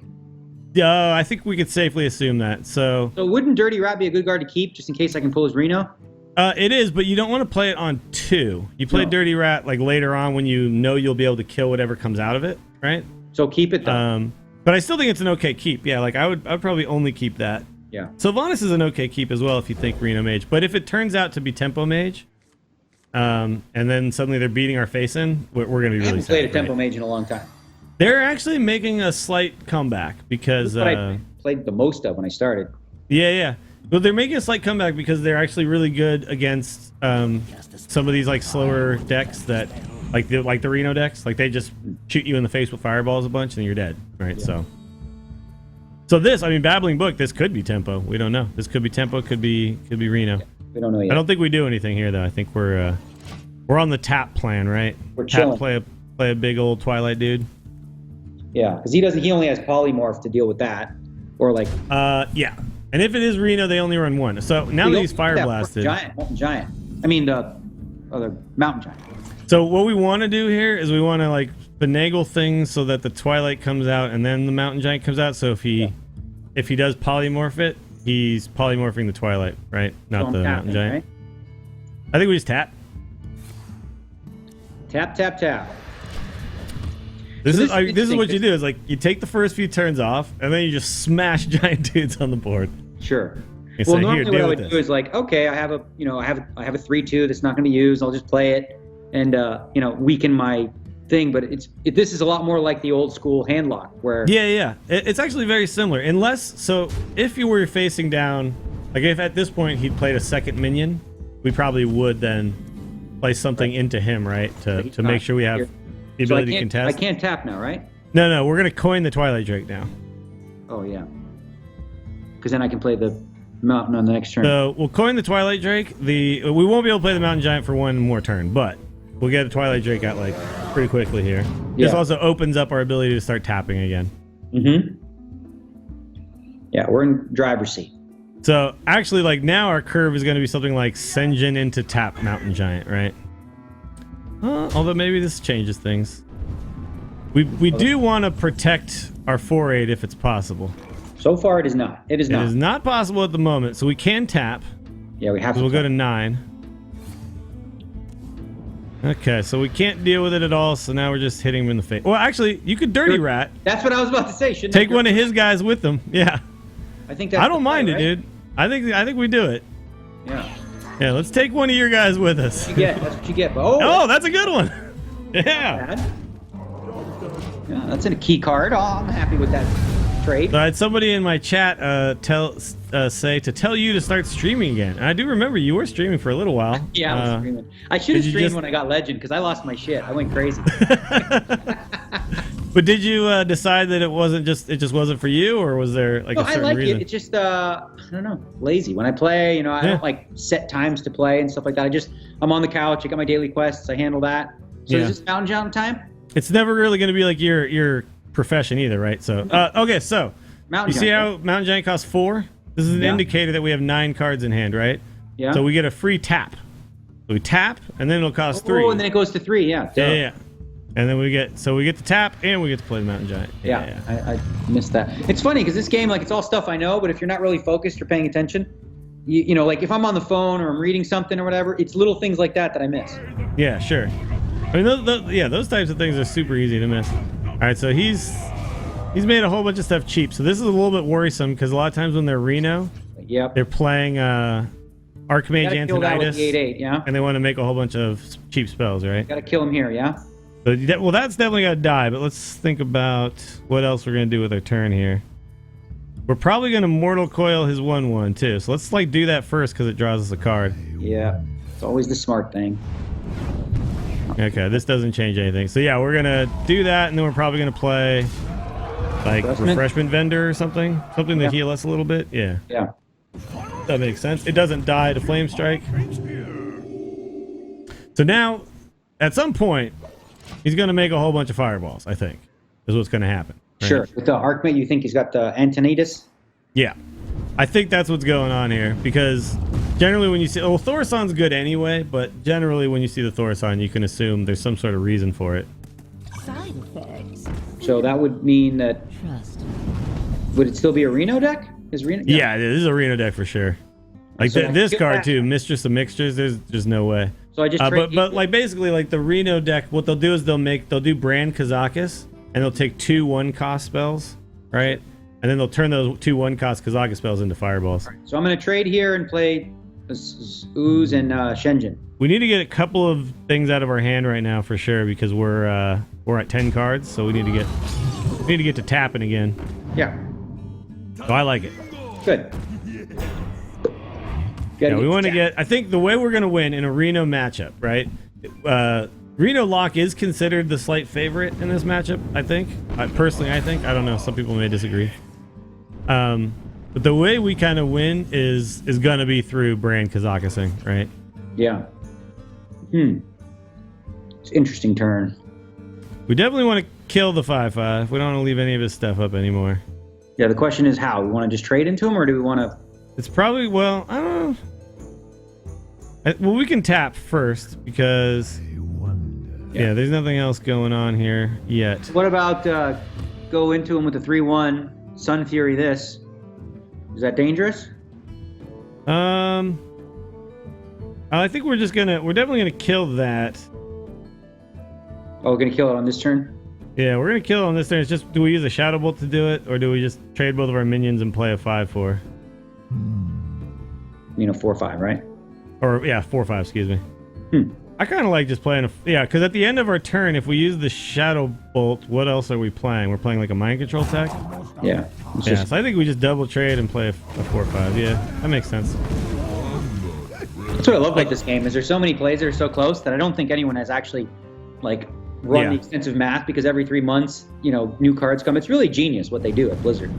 Yeah, I think we could safely assume that. So wouldn't Dirty Rat be a good card to keep just in case I can pull his Reno? It is, but you don't want to play it on 2. You play Dirty Rat like later on when you know you'll be able to kill whatever comes out of it, right? So keep it though. But I still think it's an okay keep. Yeah, like I would probably only keep that. Yeah. Sylvanas is an okay keep as well if you think Reno Mage. But if it turns out to be Tempo Mage, and then suddenly they're beating our face in, we're going to be really sad. I haven't played a Tempo Mage in a long time. They're actually making a slight comeback because that's what I played the most of when I started. Yeah. Well, they're making a slight comeback because they're actually really good against some of these like slower decks that, like the Reno decks. Like they just shoot you in the face with fireballs a bunch and you're dead, right? Yeah. So this, I mean, Babbling Book, this could be Tempo. We don't know. This could be Tempo, could be Reno. Yeah, we don't know yet. I don't think we do anything here though. I think we're on the tap plan, right? We're chilling. Tap, play a big old Twilight dude. Yeah, because he only has Polymorph to deal with that, or like. Yeah. And if it is Reno, they only run 1. So now that he's fire blasted. Molten Giant. I mean the other Mountain Giant. So what we want to do here is we want to like finagle things so that the Twilight comes out and then the Mountain Giant comes out. So if he does polymorph it, he's polymorphing the Twilight, right? Not the Mountain Giant. Right? I think we just tap. Tap. This is what you do. Is like you take the first few turns off, and then you just smash giant dudes on the board. Sure. Well, normally what I would do is like, okay, I have a 3/2 that's not going to be used. I'll just play it and weaken my thing. But this is a lot more like the old school handlock where. Yeah. It's actually very similar, if you were facing down, like if at this point he'd played a second minion, we probably would then play something into him, right, to make sure we have. The ability to contest. I can't tap now, right? No, we're gonna coin the Twilight Drake now. Oh yeah. Because then I can play the Mountain on the next turn. So we'll coin the Twilight Drake. We won't be able to play the Mountain Giant for one more turn, but we'll get the Twilight Drake out like pretty quickly here. Yeah. This also opens up our ability to start tapping again. Mm-hmm. Yeah, we're in driver's seat. So actually, like now our curve is going to be something like Senjin into tap Mountain Giant, right? Although maybe this changes things. We do want to protect our 4/8 if it's possible. So far, it is not. It is not. It is not possible at the moment, so we can tap. Yeah, we have to. We'll go to 9. Okay, so we can't deal with it at all, so now we're just hitting him in the face. Well, actually, you could Dirty Rat. That's what I was about to say. Shouldn't Take one of his guys with them. Yeah. I think that's I don't mind it, right? dude. I think we do it. Yeah. Yeah, let's take one of your guys with us. That's what you get. Oh, that's a good one. Yeah. Yeah, that's in a key card. Oh, I'm happy with that trade. So I had somebody in my chat say to tell you to start streaming again. And I do remember you were streaming for a little while. Yeah, I was streaming. I should have streamed when I got Legend because I lost my shit. I went crazy. But did you decide that it just wasn't for you, or was there like a certain reason? It. It's just I don't know, lazy. When I play, I don't like set times to play and stuff like that. I'm on the couch. I got my daily quests. I handle that. So is this Mountain Giant time? It's never really going to be like your profession either, right? So okay, so you see how Mountain Giant costs 4? This is an indicator that we have 9 cards in hand, right? Yeah. So we get a free tap. So we tap, and then it'll cost 3. Oh, and then it goes to 3. Yeah. Yeah. And then we get to tap, and we get to play the Mountain Giant. Yeah. I missed that. It's funny because this game, like, it's all stuff I know, but if you're not really focused or paying attention, you know, like if I'm on the phone or I'm reading something or whatever, it's little things like that I miss. Yeah, sure. I mean, those types of things are super easy to miss. All right, so he's made a whole bunch of stuff cheap. So this is a little bit worrisome because a lot of times when they're Reno, they're playing Archmage Antonidas, 8/8, yeah, and they want to make a whole bunch of cheap spells, right? Got to kill him here, yeah. But well, that's definitely got to die. But let's think about what else we're gonna do with our turn here. We're probably gonna Mortal Coil his 1/1 too. So let's like do that first because it draws us a card. Yeah, it's always the smart thing. Okay, this doesn't change anything. So yeah, we're gonna do that, and then we're probably gonna play like refreshment vendor or something to heal us a little bit. Yeah. Yeah. That makes sense. It doesn't die to flame strike. So now, at some point, he's gonna make a whole bunch of fireballs. I think is what's gonna happen. Right? Sure. With the Archmage, you think he's got the Antonidas? Yeah, I think that's what's going on here because. Generally, when you see... Well, Thorason's good anyway, but generally when you see the Thorason, you can assume there's some sort of reason for it. Side effects. So that would mean that... Would it still be a Reno deck? Is Reno? Yeah, this is a Reno deck for sure. Like so this card too, Mistress of Mixtures, there's just no way. So I just... but like basically like the Reno deck, what they'll do is they'll do Brand Kazakis, and they'll take 2 1-cost spells, right? And then they'll turn those 2 1-cost Kazakis spells into fireballs. So I'm going to trade here and play... Ooze and Shenjin. We need to get a couple of things out of our hand right now for sure because we're at 10 cards, so we need to get to tapping again. Yeah. So I like it. Good. Yeah, we want to get. I think the way we're going to win in a Reno matchup, right? Renolock is considered the slight favorite in this matchup. I think. Personally, I think. I don't know. Some people may disagree. But the way we kind of win is gonna be through Brand Kazakising, right? Yeah. It's an interesting turn. We definitely want to kill the 5/5. We don't want to leave any of his stuff up anymore. Yeah, the question is how. We want to just trade into him, or do we want to... It's probably... Well, I don't know. Well, we can tap first, because... Yeah, there's nothing else going on here yet. What about go into him with a 3/1, Sun Fury this? Is that dangerous? I think we're definitely gonna kill that. Oh, we're gonna kill it on this turn? Yeah, we're gonna kill it on this turn. It's just, do we use a Shadow Bolt to do it, or do we just trade both of our minions and play a 5/4? 4/5, right? Or yeah, 4/5. Excuse me. I kind of like just playing because at the end of our turn, if we use the Shadow Bolt, what else are we playing? We're playing like a Mind Control tech. Yeah. So I think we just double trade and play a 4/5. Yeah, that makes sense. That's what I love about this game, is there's so many plays that are so close that I don't think anyone has actually run the extensive math, because every 3 months, new cards come. It's really genius what they do at Blizzard.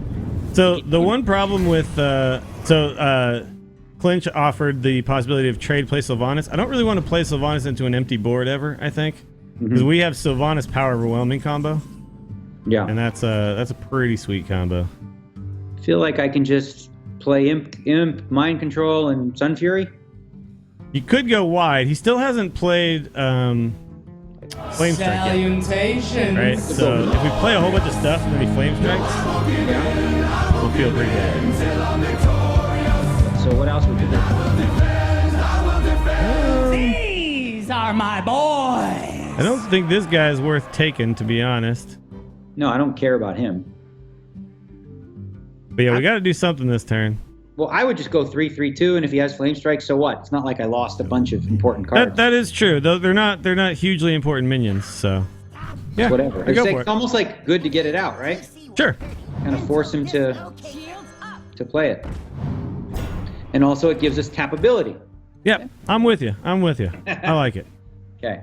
So the one problem with Clinch offered the possibility of trade play Sylvanas. I don't really want to play Sylvanas into an empty board ever, I think, because we have Sylvanas Power Overwhelming combo. Yeah. And that's a pretty sweet combo. feel like I can just play Imp, Mind Control, and Sun Fury. You could go wide. He still hasn't played Flame Strike yet. Salutations. Right? So if we play a whole bunch of stuff and then he Flame Strikes, we'll feel pretty good. So what else would you do? These are my boys. I don't think this guy's worth taking, to be honest. No, I don't care about him. But yeah, we got to do something this turn. Well, I would just go 3-3-2, and if he has Flame Strike, so what? It's not like I lost a bunch of important cards. That is true. Though they're not hugely important minions, so yeah, Whatever. go for It's it. almost like good to get it out, right? Sure. Kind of force him to play it. And also it gives us tappability. Yep, I'm with you. I like it. Okay.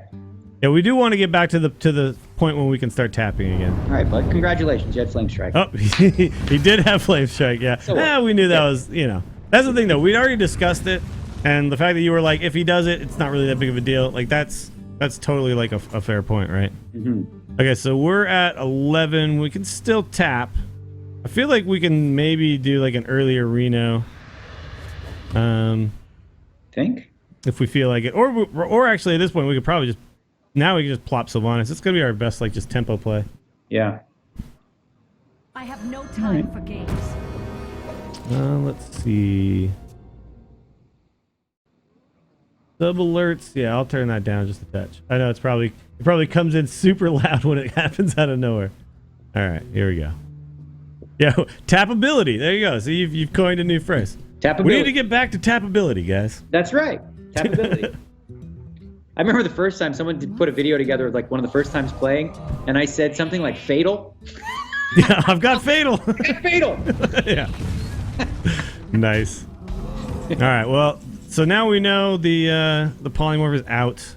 Yeah, we do want to get back to the point when we can start tapping again. All right, bud. Congratulations. You had Flame Strike. Oh, he did have Flame Strike, yeah. So We knew that was, That's the thing, though. We'd already discussed it, and the fact that you were like, if he does it, it's not really that big of a deal. Like, that's totally, like, a fair point, right? Mm-hmm. Okay, so we're at 11. We can still tap. I feel like we can maybe do, like, an earlier Reno. Think? If we feel like it. Or actually, at this point, we could probably just... Now we can just plop Sylvanas. It's going to be our best, like, just tempo play. Yeah. I have no time for games. Let's see. Sub alerts. Yeah, I'll turn that down just a touch. I know it probably comes in super loud when it happens out of nowhere. All right, here we go. Yeah, tappability. There you go. So you've coined a new phrase. Tappability. We need to get back to tappability, guys. That's right. Tappability. I remember the first time someone put a video together of like one of the first times playing, and I said something like fatal. Yeah, I've got fatal. Fatal. Yeah. Nice. All right. Well, so now we know the polymorph is out.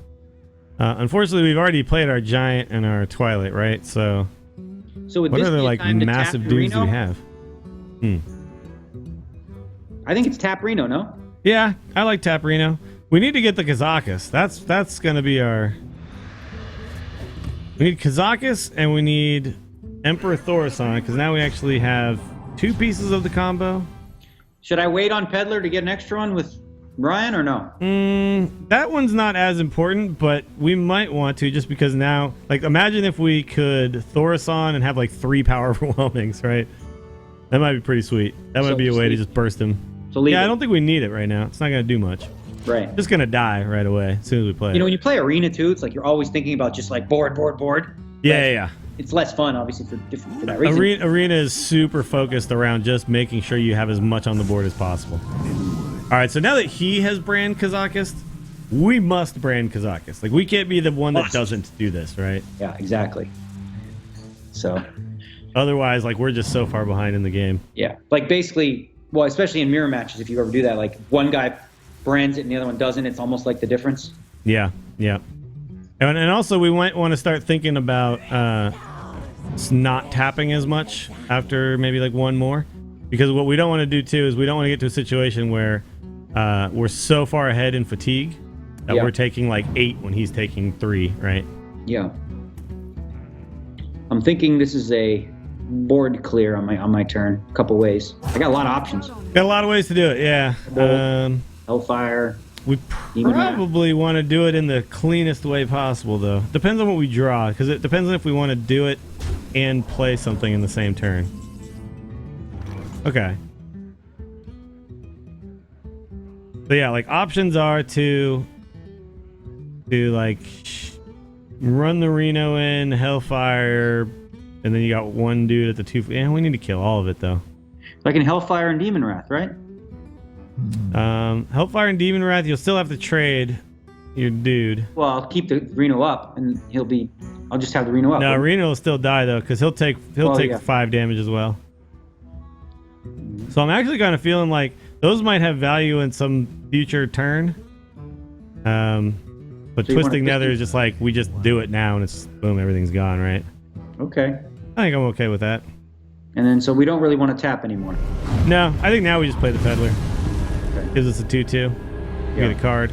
Unfortunately, we've already played our giant and our twilight, right? So would what this other be a like time to massive tap dudes do we Reno? have? I think it's tap Reno, no? Yeah, I like tap Reno. We need to get the Kazakus. That's gonna be our. We need Kazakus and we need Emperor Thorson because now we actually have 2 pieces of the combo. Should I wait on Peddler to get an extra one with Ryan or no? That one's not as important, but we might want to just because now, like, imagine if we could Thorson and have like 3 power overwhelmings, right? That might be pretty sweet. That might be a way to just burst him. So leave I it. don't think we need it right now. It's not gonna do much. Right. Just gonna die right away as soon as we play. When you play Arena too, it's like you're always thinking about just like board. Yeah. It's less fun, obviously, for that reason. Arena is super focused around just making sure you have as much on the board as possible. All right, so now that he has brand Kazakus, we must brand Kazakus. Like, we can't be the one that doesn't do this, right? Yeah, exactly. So. Otherwise, like, we're just so far behind in the game. Yeah, like basically, well, especially in mirror matches, if you ever do that, like one guy brands it and the other one doesn't, it's almost like the difference. Yeah. And also, we might want to start thinking about not tapping as much after maybe like one more. Because what we don't want to do, too, is we don't want to get to a situation where we're so far ahead in fatigue that we're taking like 8 when he's taking 3, right? Yeah. I'm thinking this is a board clear on my turn, a couple ways. I got a lot of options. Got a lot of ways to do it, yeah. Hellfire. We probably want to do it in the cleanest way possible, though. Depends on what we draw, because it depends on if we want to do it and play something in the same turn. Okay. So yeah, like options are to like run the Reno in, Hellfire, and then you got one dude at the 2. Yeah, we need to kill all of it though. Like in Hellfire and Demon Wrath, right? Hellfire and Demon Wrath, you'll still have to trade your dude. Well, I'll keep the Reno up, and I'll just have the Reno up. No, Reno will still die though, because he'll take 5 damage as well. So I'm actually kind of feeling like those might have value in some future turn. But So Twisting Nether is just like, we just do it now and it's boom, everything's gone, right? Okay. I think I'm okay with that. And then, so we don't really want to tap anymore. No, I think now we just play the Peddler. Okay. Gives us a 2/2. Get a card.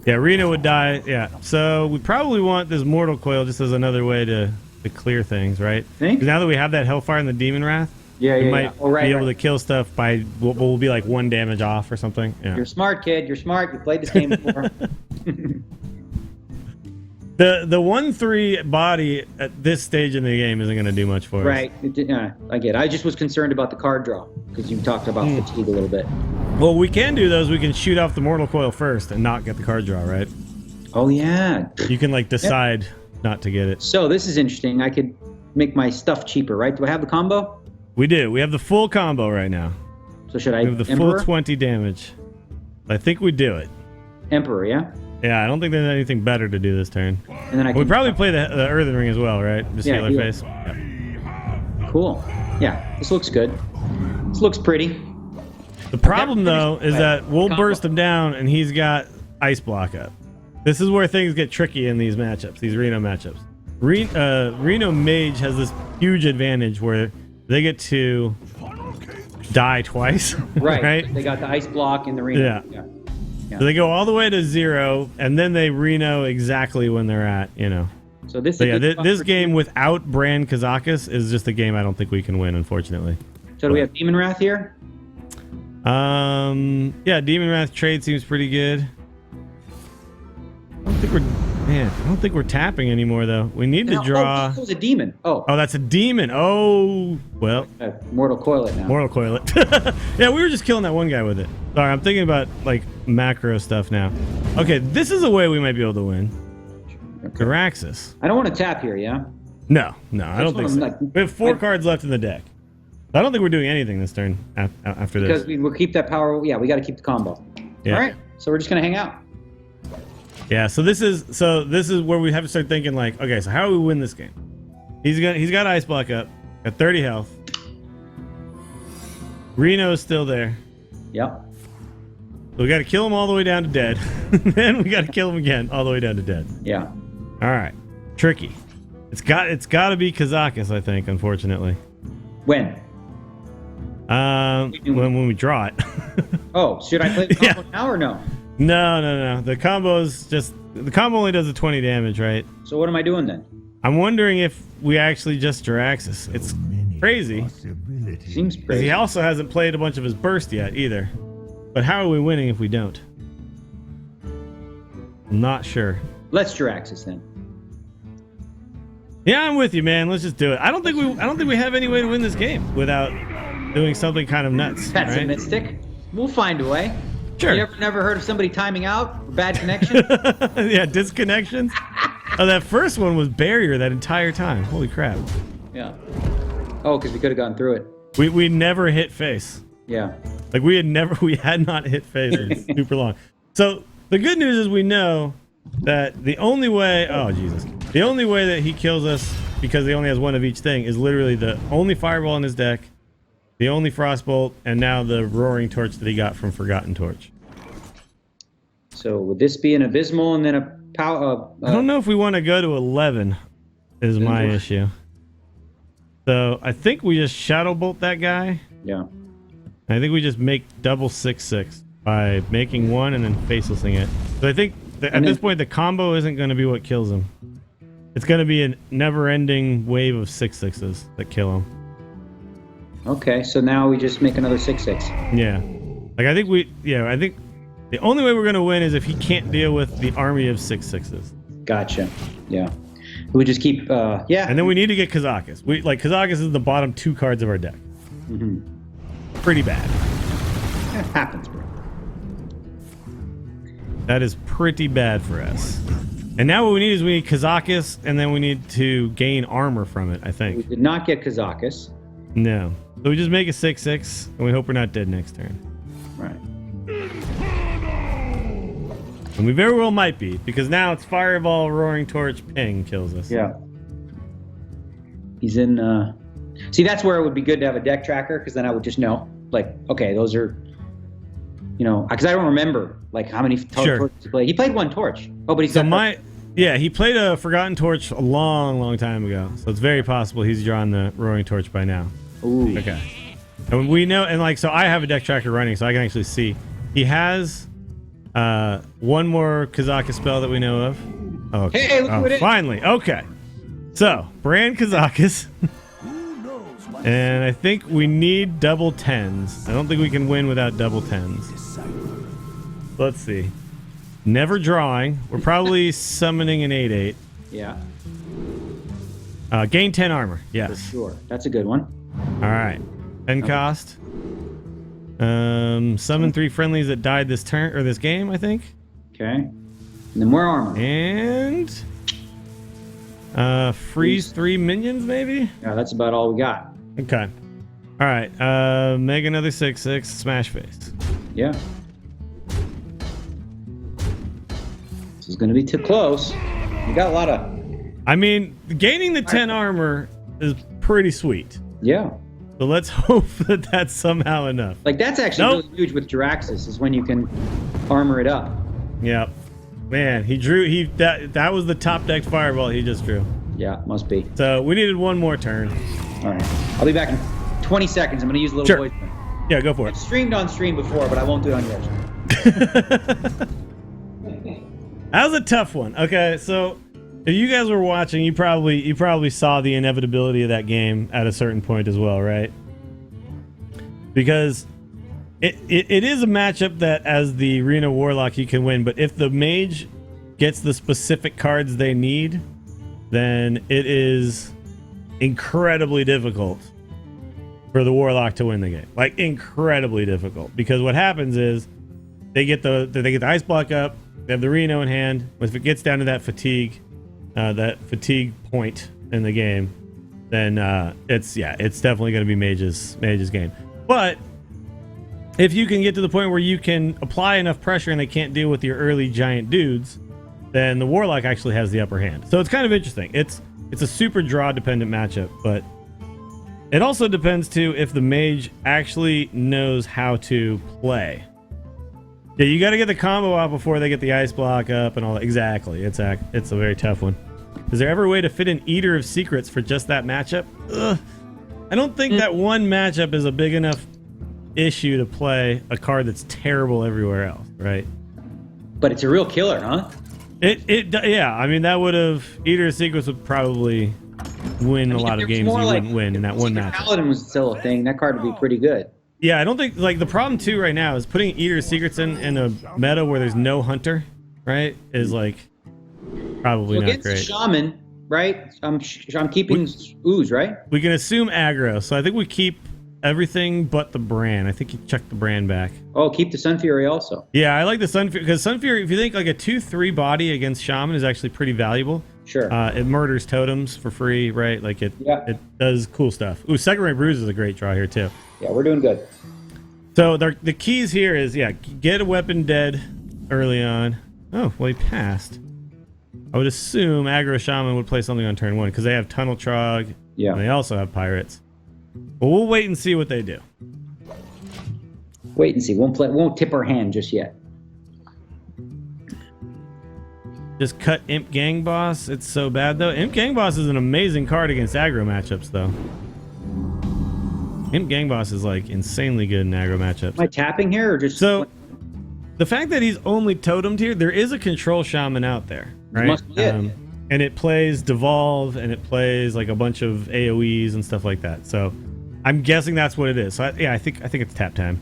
Yeah, Reno would die. Yeah, so we probably want this Mortal Coil just as another way to to clear things, right? Think? 'Cause now that we have that Hellfire and the Demon Wrath, Yeah, we yeah, might yeah. Oh, right, be able right. to kill stuff by what will be like 1 damage off or something. Yeah. You're smart, kid. You're smart. You played this game before. The 1/3 body at this stage in the game isn't going to do much for us. Right. I get it. I just was concerned about the card draw because you talked about fatigue a little bit. Well, we can do those. We can shoot off the Mortal Coil first and not get the card draw, right? Oh, yeah. You can like decide not to get it. So this is interesting. I could make my stuff cheaper, right? Do I have the combo? We do. We have the full combo right now. So should I We have the Emperor? full 20 damage. I think we do it. Emperor, yeah? Yeah, I don't think there's anything better to do this turn. And then I We can... probably play the Earthen Ring as well, right? Just Yeah, heal our heal. face. Yep. Cool. Yeah, this looks good. This looks pretty. The problem, though, is that we'll Combo. burst him down, and he's got Ice Block up. This is where things get tricky in these matchups, these Reno matchups. Reno Mage has this huge advantage where they get to die twice. Right. Right? They got the ice block in the ring. Yeah. So they go all the way to 0, and then they Reno exactly when they're at, you know. So this So is yeah, a good this spot game for- without Brand Kazakis is just a game I don't think we can win, unfortunately. So do we have Demon Wrath here? Yeah, Demon Wrath trade seems pretty good. I don't think we're tapping anymore though. We need to draw. Oh, it was a demon. Oh, Oh, that's a demon. Oh, well, Mortal Coil it now. Mortal Coil it. Yeah, we were just killing that one guy with it. Sorry, I'm thinking about like macro stuff now. Okay, this is a way we might be able to win. Garaxis. I don't want to tap here, yeah? No, I don't think so. like- We have 4 cards left in the deck. I don't think we're doing anything this turn after this. Because we'll keep that power. Yeah, we got to keep the combo. Yeah. All right, so we're just going to hang out. Yeah, so this is where we have to start thinking like, okay, so how do we win this game? He's got Ice Block up, got 30 health. Reno's still there. Yep. So we got to kill him all the way down to dead. Then we got to kill him again all the way down to dead. Yeah. All right, tricky. It's got to be Kazakis, I think, unfortunately. When? When we draw it. Oh, should I play the combo now or no? No. The combo only does the 20 damage, right? So what am I doing then? I'm wondering if we actually just Jiraxis. It's crazy. Seems Because crazy. he also hasn't played a bunch of his burst yet either. But how are we winning if we don't? I'm not sure. Let's Jiraxis then. Yeah, I'm with you, man. Let's just do it. I don't think we have any way to win this game without doing something kind of nuts. That's a right? mystic. We'll find a way. Sure. You never heard of somebody timing out? Bad connection? Yeah, disconnections. Oh, that first one was barrier that entire time. Holy crap. Yeah. Oh, because we could have gone through it. We never hit face. Yeah. Like we had not hit face in super long. So the good news is we know that the only way that he kills us, because he only has one of each thing, is literally the only fireball in his deck, the only frostbolt, and now the roaring torch that he got from Forgotten Torch. So would this be an abysmal and then a power? I don't know if we want to go to 11 is my issue. So I think we just Shadow Bolt that guy. Yeah. I think we just make double 6/6 by making one and then facelessing it. So I think at this point the combo isn't going to be what kills him. It's going to be a never-ending wave of 6/6s that kill him. Okay, so now we just make another 6/6. Yeah. Like I think the only way we're going to win is if he can't deal with the army of 6/6s. Gotcha. Yeah. We just keep yeah. And then we need to get Kazakis. Kazakis is the bottom 2 cards of our deck. Mm-hmm. Pretty bad. It happens, bro. That is pretty bad for us. And now what we need Kazakis, and then we need to gain armor from it, I We think. did not get Kazakis. No. So we just make a 6/6, and we hope we're not dead next turn. Right. And we very well might be, because now it's Fireball, Roaring Torch, Ping kills us. Yeah. He's in see, that's where it would be good to have a deck tracker, because then I would just know, like, okay, those are, you know, because I don't remember like how many torches he played. He played 1 torch. Oh, but he's got he played a Forgotten Torch a long time ago, so it's very possible he's drawn the Roaring Torch by now. Ooh. Okay. And we know, and so I have a deck tracker running, so I can actually see. He has one more Kazaka spell that we know of. Oh, okay. Hey, look who it is. Finally. Okay. So, Bran Kazakis. And I think we need double 10s. I don't think we can win without double 10s. Let's see. Never drawing. We're probably summoning an 8/8. Yeah. Gain 10 armor. Yes. For sure. That's a good one. All right. 10 cost. Summon 3 friendlies that died this turn or this game, I think. Okay. And then more armor. And freeze 3 minions, maybe? Yeah, that's about all we got. Okay. All right. Make another 6/6 smash face. Yeah. This is going to be too close. You got a lot of... I mean, gaining the 10 armor is pretty sweet. Yeah. So let's hope that that's somehow enough. Like, that's actually really huge with Jiraxis, is when you can armor it up. Yep. Man, he drew... That was the top decked fireball he just drew. Yeah, must be. So we needed one more turn. All right. I'll be back in 20 seconds. I'm going to use a little voice. Yeah, go for it. I've streamed on stream before, but I won't do it on yours. That was a tough one. Okay, so if you guys were watching, you probably saw the inevitability of that game at a certain point as well, right? Because it is a matchup that as the Reno Warlock you can win, but if the mage gets the specific cards they need, then it is incredibly difficult for the Warlock to win the game. Like, incredibly difficult. Because what happens is they get the ice block up, they have the Reno in hand. If it gets down to that fatigue point in the game, then it's definitely going to be Mage's game. But if you can get to the point where you can apply enough pressure and they can't deal with your early giant dudes, then the Warlock actually has the upper hand. So it's kind of interesting. It's a super draw dependent matchup, but it also depends too if the Mage actually knows how to play. Yeah, you got to get the combo out before they get the ice block up and all that. Exactly. It's a very tough one. Is there ever a way to fit an Eater of Secrets for just that matchup? Ugh. I don't think that one matchup is a big enough issue to play a card that's terrible everywhere else, right? But it's a real killer, huh? Yeah. I mean, that would have... Eater of Secrets would probably win a lot of games you wouldn't win in that one matchup. Paladin was still a thing. That card would be pretty good. Yeah, I don't think... Like, the problem, too, right now is putting Eater of Secrets in a meta where there's no Hunter, right? Is, like, probably not great. Against the Shaman, right? I'm keeping Ooze, right? We can assume aggro, so I think we keep everything but the Bran. I think you chuck the Bran back. Oh, keep the Sun Fury also. Yeah, I like the Sun Fury, because Sun Fury, if you think like a 2/3 body against Shaman is actually pretty valuable. Sure. It murders totems for free, right? Like it does cool stuff. Ooh, Second Ray Bruise is a great draw here too. Yeah, we're doing good. So the keys here is, get a weapon dead early on. Oh, well, he passed. I would assume aggro Shaman would play something on turn 1 because they have Tunnel Trog. Yeah. And they also have Pirates. But we'll wait and see what they do. Wait and see. Won't tip our hand just yet. Just cut Imp Gang Boss. It's so bad though. Imp Gang Boss is an amazing card against aggro matchups though. Imp Gang Boss is like insanely good in aggro matchups. Am I tapping here or just... So the fact that he's only totemed here, there is a control shaman out there, right? Must be it. And it plays Devolve and it plays like a bunch of AoEs and stuff like that. So I'm guessing that's what it is. So I think it's tap time.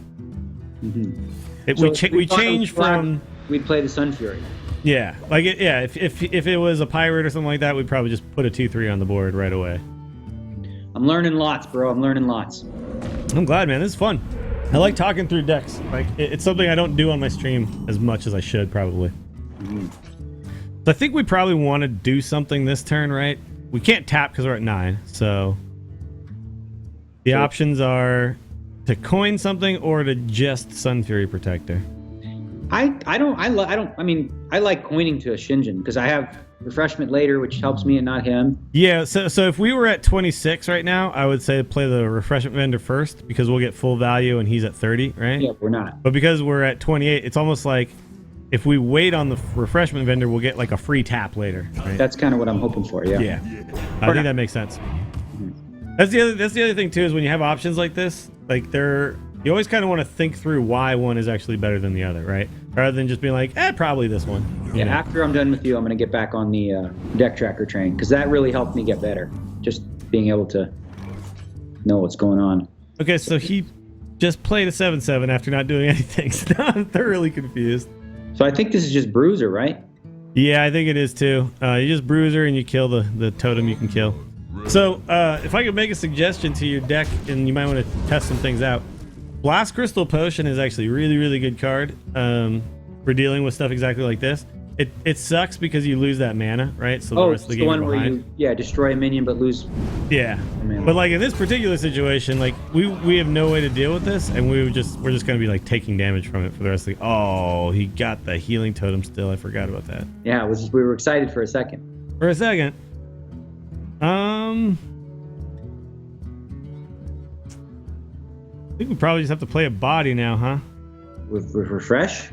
Mm-hmm. We change from... We'd play the Sun Fury. Yeah, like if it was a pirate or something like that, we'd probably just put a 2/3 on the board right away. I'm learning lots, bro. I'm learning lots. I'm glad, man. This is fun. I like talking through decks. Like it's something I don't do on my stream as much as I should probably. Mm-hmm. So I think we probably want to do something this turn, right? We can't tap because we're at 9. So the options are to coin something or to just Sun Fury Protector. I like coining to a Shinjin because I have refreshment later, which helps me and not him. Yeah, so if we were at 26 right now, I would say play the refreshment vendor first because we'll get full value and he's at 30, right? Yeah, we're not. But because we're at 28, it's almost like if we wait on the refreshment vendor, we'll get like a free tap later. Right? That's kind of what I'm hoping for. Yeah. Yeah, I think that makes sense. That's the other thing too is when you have options like this, like they're You always kind of want to think through why one is actually better than the other, right? Rather than just being like, probably this one. Yeah, after I'm done with you, I'm going to get back on the deck tracker train, because that really helped me get better. Just being able to know what's going on. Okay, so he just played a 7/7 after not doing anything, so now I'm thoroughly confused. So I think this is just Bruiser, right? Yeah, I think it is too. You just Bruiser and you kill the totem you can kill. So, if I could make a suggestion to your deck, and you might want to test some things out, Blast Crystal Potion is actually a really, really good card for dealing with stuff exactly like this. It sucks because you lose that mana, right? So the rest of the game one where you destroy a minion but lose. Yeah, but like in this particular situation, like we have no way to deal with this, and we're just gonna be like taking damage from it for the rest of the. Oh, he got the healing totem still. I forgot about that. Yeah, we were excited for a second. For a second. I think we probably just have to play a body now, huh? With refresh?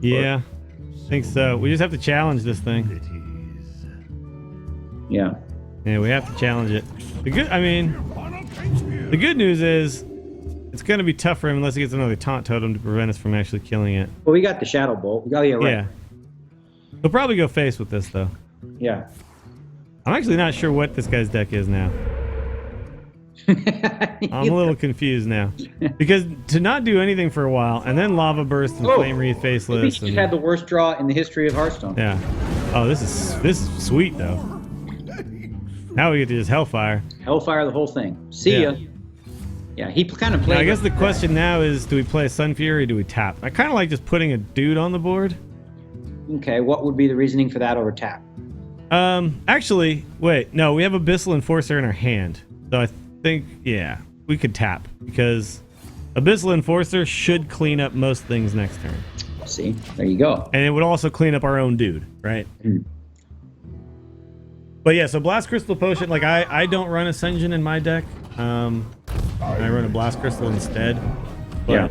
Yeah, I think so. We just have to challenge this thing. Yeah. Yeah, we have to challenge it. The good news is it's going to be tough for him unless he gets another taunt totem to prevent us from actually killing it. Well, we got the Shadow Bolt. Right. Yeah. He'll probably go face with this, though. Yeah. I'm actually not sure what this guy's deck is now. I'm a little confused now. Because to not do anything for a while, and then Lava Burst and Flame Wreath Faceless. He had the worst draw in the history of Hearthstone. Yeah. Oh, this is sweet, though. Now we get to just Hellfire. Hellfire the whole thing. See ya. Yeah, he kind of played. Now, I guess the question now is, do we play Sun Fury or do we tap? I kind of like just putting a dude on the board. Okay, what would be the reasoning for that over tap? Actually, wait. No, we have Abyssal Enforcer in our hand. So I think, yeah, we could tap. Because Abyssal Enforcer should clean up most things next turn. See, there you go. And it would also clean up our own dude, right? But yeah, so Blast Crystal Potion, like I don't run Ascension in my deck. I run a Blast Crystal instead. But yeah.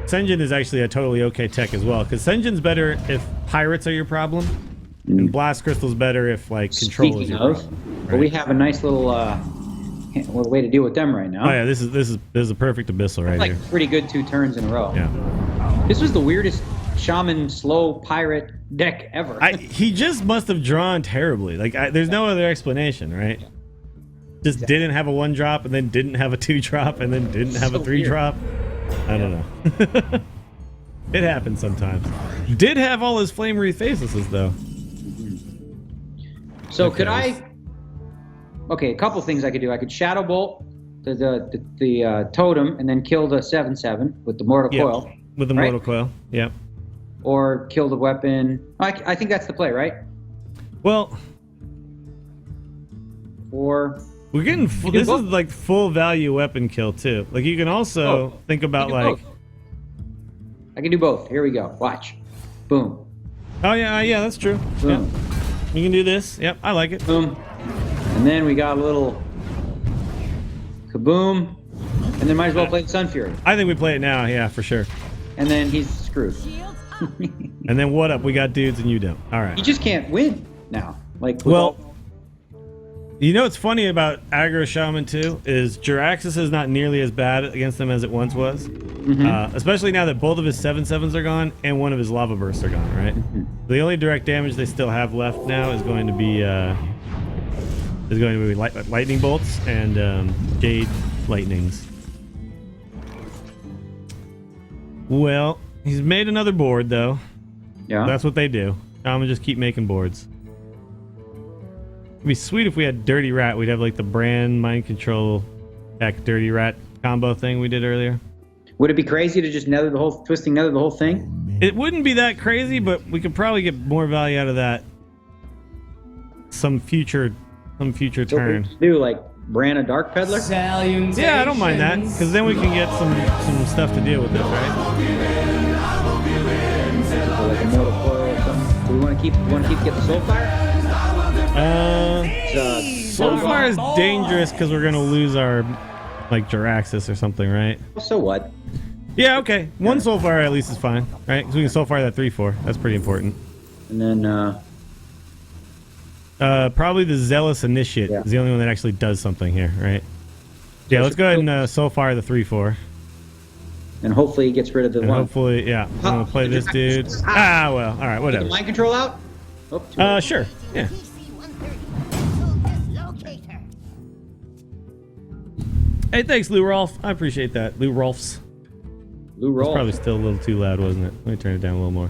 Ascension is actually a totally okay tech as well. Because Ascension's better if pirates are your problem. And Blast Crystal's better if like control is your problem. But we have a nice little way to deal with them right now. Oh yeah, this is a perfect Abyssal right like here. Pretty good 2 turns in a row. Yeah. This was the weirdest Shaman slow pirate deck ever. He just must have drawn terribly. Like there's no other explanation, right? Just didn't have a 1-drop and then didn't have a 2-drop and then didn't have a 3-drop. I don't know. It happens sometimes. Did have all his Flame Wreath Facelesses though. So could I? Okay, a couple things I could do. I could Shadow Bolt the totem and then kill the 7/7 with the Mortal Coil. With the Mortal Coil, yeah. Or kill the weapon. I think that's the play, right? Well, or we're getting this is like full value weapon kill too. Like you can also think about like. Both. I can do both. Here we go. Watch. Boom. Oh yeah, that's true. Boom. Yeah. You can do this. Yep, I like it. Boom. And then we got a little kaboom. And then might as well play the Sun Fury. I think we play it now, yeah, for sure. And then he's screwed. And then what up? We got dudes and you don't. All right. You just can't win now. Like you know what's funny about Aggro Shaman 2 is Jiraxis is not nearly as bad against them as it once was. Especially now that both of his 7/7s are gone and one of his Lava Bursts are gone, right? The only direct damage they still have left now is going to be lightning bolts and jade lightnings. Well, he's made another board though. Yeah. That's what they do. I'm gonna just keep making boards. It'd be sweet if we had Dirty Rat. We'd have like the Brand Mind Control Heck Dirty Rat combo thing we did earlier. Would it be crazy to just twisting nether the whole thing? It wouldn't be that crazy, but we could probably get more value out of that some future turn. Do like Brand a Dark Peddler? Yeah, I don't mind that, because then we can get some stuff to deal with this, right? So like a Mortal Coil or something. Do we want to keep get the Soulfire? Soulfire is dangerous because we're gonna lose our like Jiraxis or something, right? So what? Yeah, okay. One Soulfire at least is fine, right? Because we can Soulfire that 3/4. That's pretty important. And then probably the Zealous Initiate is the only one that actually does something here, right? Yeah, let's go ahead and Soulfire the 3/4. And hopefully he gets rid of the And one. hopefully, yeah. I'm gonna play this dude. Ah, well, all right, Take whatever. the mind control out? Oh, Sure. Yeah. Hey, thanks, Lou Rolf. I appreciate that. Lou Rolfs. Lou It's Roll. probably still a little too loud, wasn't it? Let me turn it down a little more.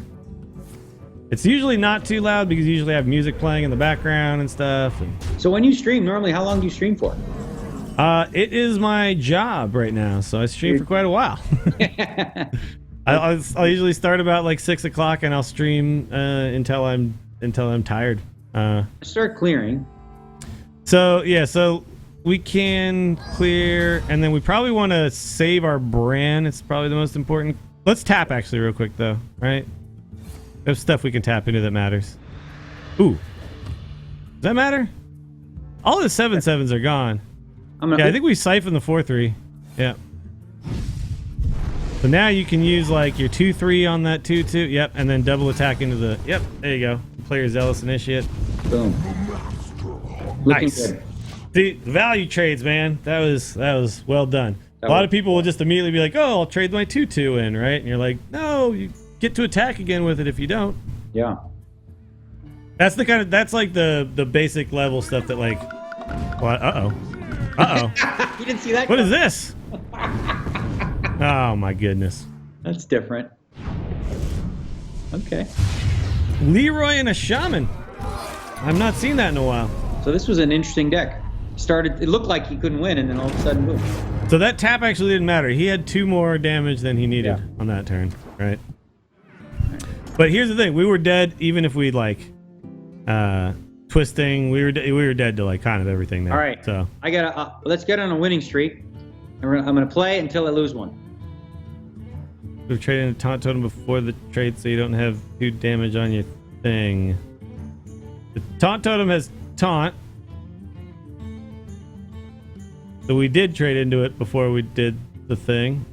It's usually not too loud because you usually have music playing in the background and stuff. And, So when you stream, normally how long do you stream for? it is my job right now, so I stream for quite a while. I'll usually start about like 6 o'clock and I'll stream until I'm tired. Start clearing. So yeah, so we can clear, and then we probably want to save our brand. It's probably the most important. Let's tap actually real quick though, right? There's stuff we can tap into that matters. Ooh, does that matter? All the 7/7s are gone. Yeah, I think we siphoned the 4/3. Yeah. So now you can use like your 2/3 on that 2/2. Yep, and then double attack into the. Yep, there you go. Player Zealous Initiate. Boom. Looking Nice. good. The value trades, man. That was well done. A lot of people will just immediately be like, "Oh, I'll trade my 2/2 in," right? And you're like, "No, you get to attack again with it if you don't." Yeah. That's the kind of like the basic level stuff that like. What? Uh oh. You didn't see that? What is this? Oh my goodness. That's different. Okay. Leroy and a shaman. I've not seen that in a while. So this was an interesting deck. It looked like he couldn't win, and then all of a sudden, boom. So that tap actually didn't matter. He had 2 more damage than he needed Yeah. on that turn, right? But here's the thing: we were dead even if we like twisting. We were dead to like kind of everything there. All right. So I gotta let's get on a winning streak. And I'm gonna play until I lose one. we've traded a taunt totem before the trade, so you don't have 2 damage on your thing. The taunt totem has taunt, so we did trade into it before we did the thing.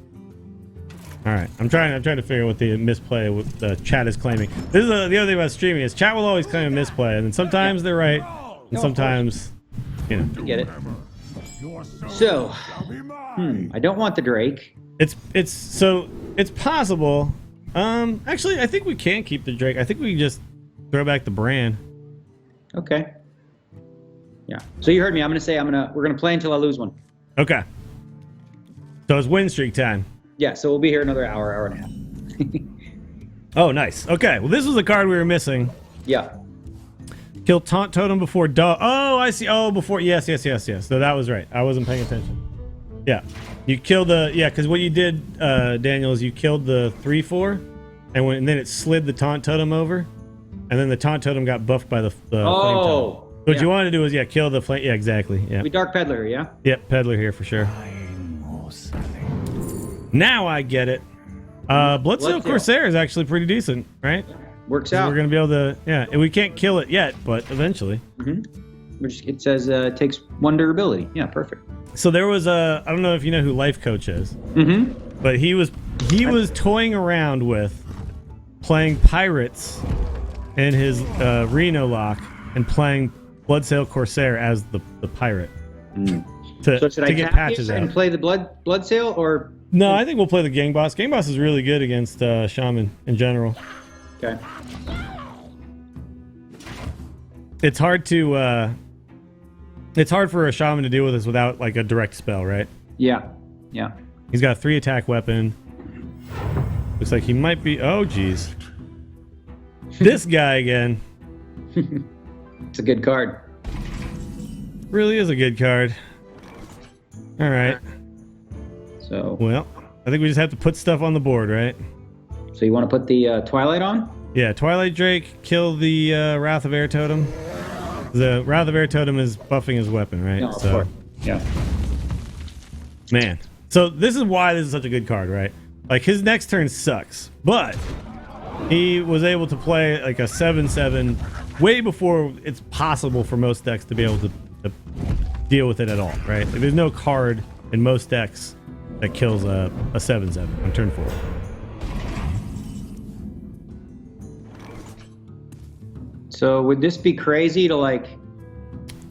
All right, I'm trying to figure out what the misplay the chat is claiming. This is the other thing about streaming is chat will always claim a misplay, and then sometimes they're right, and sometimes, you know. You get it. So, I don't want the Drake. It's possible. Actually, I think we can keep the Drake. I think we can just throw back the brand. Okay. Yeah. So you heard me. I'm gonna say we're gonna play until I lose one. Okay. So it's win streak time. Yeah. So we'll be here another hour and a half. Oh, nice. Okay. Well, this was the card we were missing. Yeah. Kill taunt totem before dog. Oh, I see. Oh, before. Yes. So that was right. I wasn't paying attention. Yeah. You killed the. Yeah, because what you did, Daniel, is you killed the 3/4, and then it slid the taunt totem over, and then the taunt totem got buffed by the flame totem. What yeah. you wanted to do was kill the flame. Yeah, exactly. Yeah. We Dark Peddler, yeah. Yep, peddler here for sure. Now I get it. Bloodsail Corsair is actually pretty decent, right? Works out. We're gonna be able to, and we can't kill it yet, but eventually. It says it takes 1 durability. Yeah, perfect. So there was I don't know if you know who Life Coach is, but he was toying around with playing pirates in his Renolock and playing Bloodsail Corsair as the pirate So should I get tap patches here and out. play the Bloodsail or? No, I think we'll play the Gang Boss. Gang Boss is really good against Shaman in general. Okay. It's hard for a Shaman to deal with this without like a direct spell, right? Yeah. Yeah. He's got a 3 attack weapon. Looks like he might be. Oh, geez. This guy again. It's a good card. Really is a good card. All right. So. Well, I think we just have to put stuff on the board, right? So you want to put the Twilight on? Yeah, Twilight Drake, kill the Wrath of Air Totem. The Wrath of Air Totem is buffing his weapon, right? No, of course. Yeah. Man. So this is why this is such a good card, right? Like, his next turn sucks, but he was able to play like a 7/7 way before it's possible for most decks to be able to deal with it at all, right? Like, there's no card in most decks that kills a 7/7 on turn 4. So would this be crazy to like?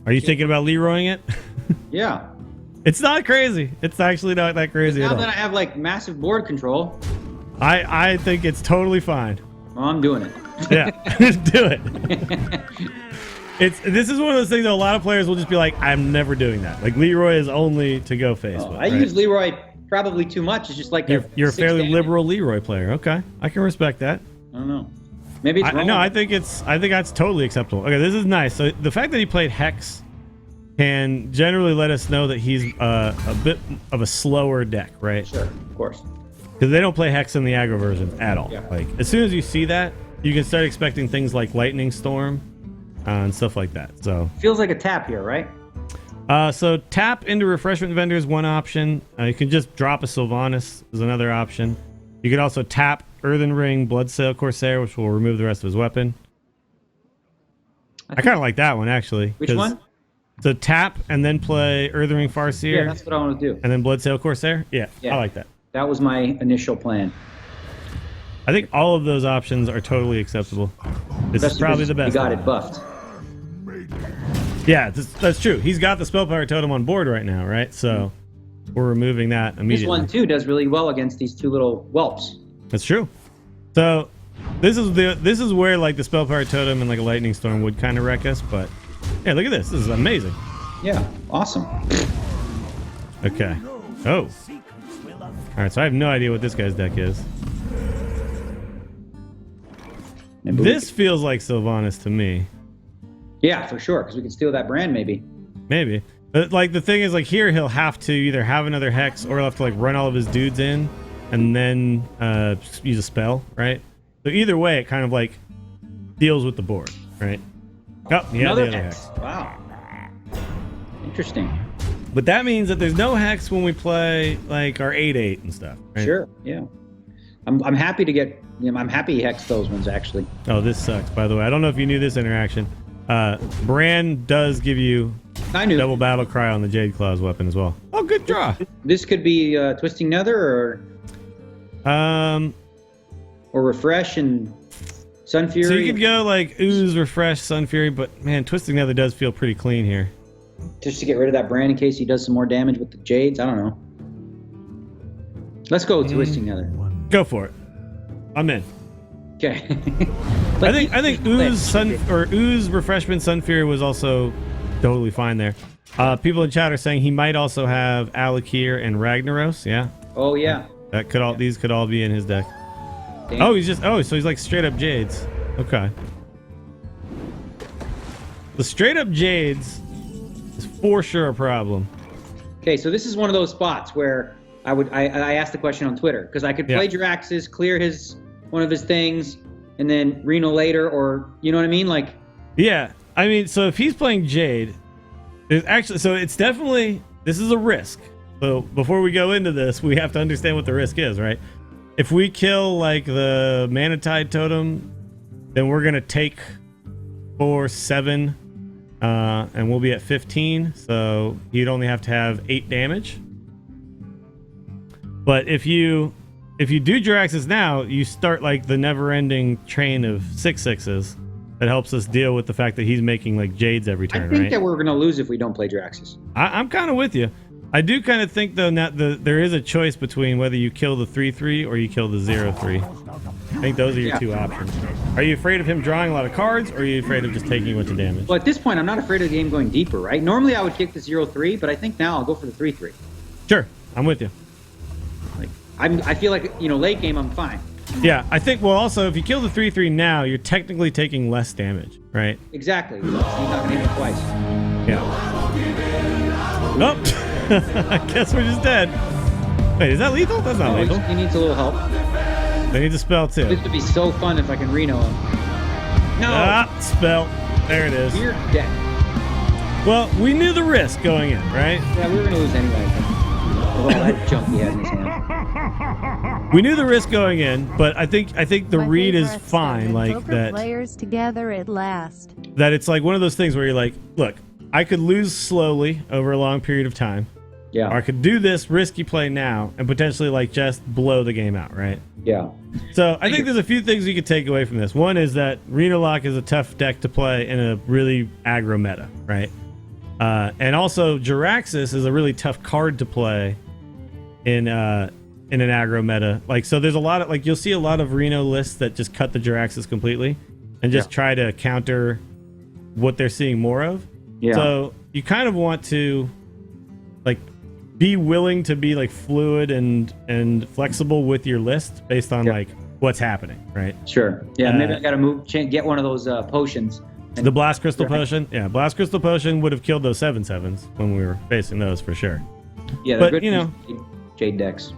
Are you thinking about Leroying it? Yeah. It's not crazy. It's actually not that crazy at all. Now that I have like massive board control, I think it's totally fine. well, I'm doing it. Yeah, do it. This is one of those things that a lot of players will just be like, I'm never doing that. Like Leroy is only to go face with. I use Leroy probably too much. It's just like you're a fairly liberal Leroy player. Okay, I can respect that. I don't know. Maybe it's wrong. No, I think that's totally acceptable. Okay, this is nice. So the fact that he played Hex can generally let us know that he's a bit of a slower deck, right? Sure, of course. Because they don't play Hex in the aggro version at all. Yeah. Like as soon as you see that, you can start expecting things like Lightning Storm and stuff like that. So feels like a tap here, right? So tap into Refreshment Vendor is one option. You can just drop a Sylvanas is another option. You can also tap Earthen Ring, Bloodsail Corsair, which will remove the rest of his weapon. I kind of like that one actually. Which one? So tap and then play Earthen Ring Farseer. Yeah, that's what I want to do. And then Bloodsail Corsair. Yeah, I like that. That was my initial plan. I think all of those options are totally acceptable. This is probably the best. You got it buffed. Yeah, that's true. He's got the Spell Power Totem on board right now, right? So we're removing that immediately. This one too does really well against these two little whelps. That's true. So this is where like the Spell Power Totem and like a Lightning Storm would kind of wreck us, but yeah, look at this. This is amazing. Yeah, awesome. Okay. Oh. All right, so I have no idea what this guy's deck is. This feels like Sylvanas to me. Yeah, for sure, because we can steal that brand maybe. Maybe. But like the thing is like here he'll have to either have another Hex or he'll have to like run all of his dudes in and then use a spell, right? So either way it kind of like deals with the board, right? Oh, yeah, another the other Hex. Wow. Interesting. But that means that there's no Hex when we play like our 8/8 and stuff, right? Sure, yeah. I'm happy to get, I'm happy he hexed those ones actually. Oh, this sucks, by the way. I don't know if you knew this interaction. Bran does give you double battle cry on the Jade Claws weapon as well. Oh, good draw. This could be Twisting Nether or Refresh and Sun Fury. So you could go like Ooze, Refresh, Sun Fury, but man, Twisting Nether does feel pretty clean here. Just to get rid of that brand in case he does some more damage with the Jades. I don't know. Let's go Twisting Nether. Go for it. I'm in. Okay. I think Ooze Refreshment Sun Fury was also totally fine there. People in chat are saying he might also have Alakir and Ragnaros. Yeah. Oh yeah. That could all these could all be in his deck. Damn. Oh, so he's like straight up Jades. Okay. The straight up Jades is for sure a problem. Okay, so this is one of those spots where I asked the question on Twitter because I could play Jiraxis, clear one of his things, and then Reno later, or you know what I mean, like. Yeah, I mean, so if he's playing Jade, there's actually it's definitely this is a risk. So before we go into this, we have to understand what the risk is, right? If we kill like the Manatide Totem, then we're gonna take 4/7, and we'll be at 15. So you'd only have to have 8 damage. But if you do Jiraxis now, you start like the never-ending train of 6/6s that helps us deal with the fact that he's making like Jades every turn, right? I think that we're gonna lose if we don't play Jiraxis. I'm kind of with you. I do kind of think though that there is a choice between whether you kill the 3/3 or you kill the 0/3. I think those are your two options. Are you afraid of him drawing a lot of cards, or are you afraid of just taking a bunch of damage? Well, at this point, I'm not afraid of the game going deeper, right? Normally, I would kick the 0/3, but I think now I'll go for the 3/3. Sure, I'm with you. Like, I feel like late game, I'm fine. Yeah, I think. Well, also, if you kill the 3/3 now, you're technically taking less damage, right? Exactly. He's not gonna hit it twice. Yeah. Nope. I guess we're just dead. Wait, is that lethal? That's not lethal. He needs a little help. They need to spell too. This would be so fun if I can Reno him. No! Spell. There it is. You're dead. Well, we knew the risk going in, right? Yeah, we were going to lose anyway. With all that junk he had in his hand. We knew the risk going in, but I think the read is fine. Like that. Players together at last. That it's like one of those things where you're like, look, I could lose slowly over a long period of time. Yeah. Or I could do this risky play now and potentially like just blow the game out, right? Yeah. So I think there's a few things you could take away from this. One is that Renolock is a tough deck to play in a really aggro meta, right? And also, Jiraxis is a really tough card to play in an aggro meta. Like, so there's a lot of, like, you'll see a lot of Reno lists that just cut the Jiraxis completely and just try to counter what they're seeing more of. Yeah. So you kind of want to, like, be willing to be, like, fluid and flexible with your list based on, like, what's happening, right? Sure. Yeah, maybe I got to get one of those potions. The Blast Crystal Potion? Yeah, Blast Crystal Potion would have killed those 7/7s when we were facing those for sure. Yeah, but, good, you know, Jade decks.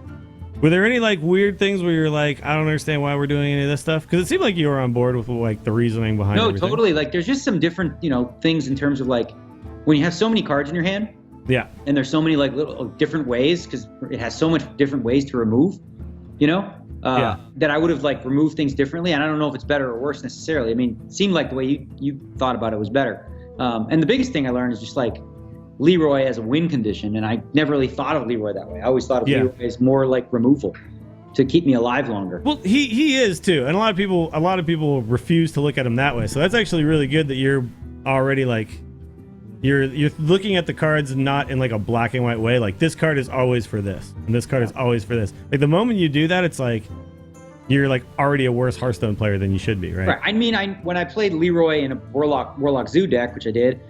Were there any, like, weird things where you're like, I don't understand why we're doing any of this stuff? Because it seemed like you were on board with, like, the reasoning behind everything. No, totally. Like, there's just some different, you know, things in terms of, like, when you have so many cards in your hand. Yeah. And there's so many, like, little different ways, because it has so much different ways to remove, you know? That I would have, like, removed things differently, and I don't know if it's better or worse necessarily. I mean, it seemed like the way you thought about it was better. And the biggest thing I learned is just, like, Leroy as a win condition, and I never really thought of Leroy that way. I always thought of Leroy as more like removal to keep me alive longer. Well, he is too, and a lot of people refuse to look at him that way. So that's actually really good that you're already, like, you're looking at the cards not in, like, a black and white way. Like, this card is always for this, and this card is always for this. Like, the moment you do that, it's like you're, like, already a worse Hearthstone player than you should be, right? Right. I mean, when I played Leroy in a Warlock Zoo deck, which I did,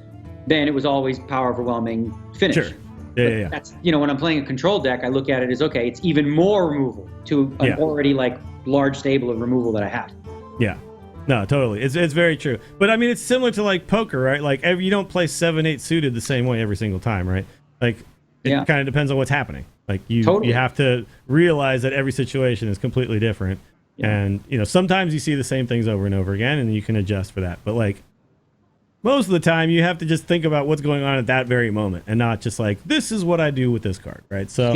then it was always power overwhelming finish. Sure. Yeah. That's, you know, when I'm playing a control deck, I look at it as, okay, it's even more removal to an already, like, large stable of removal that I have. Yeah. No, totally. It's very true. But I mean, it's similar to, like, poker, right? Like, you don't play 7-8 suited the same way every single time, right? Like, it kind of depends on what's happening. Like, you have to realize that every situation is completely different. Yeah. And, you know, sometimes you see the same things over and over again, and you can adjust for that. But, like, most of the time, you have to just think about what's going on at that very moment and not just like, this is what I do with this card, right? So,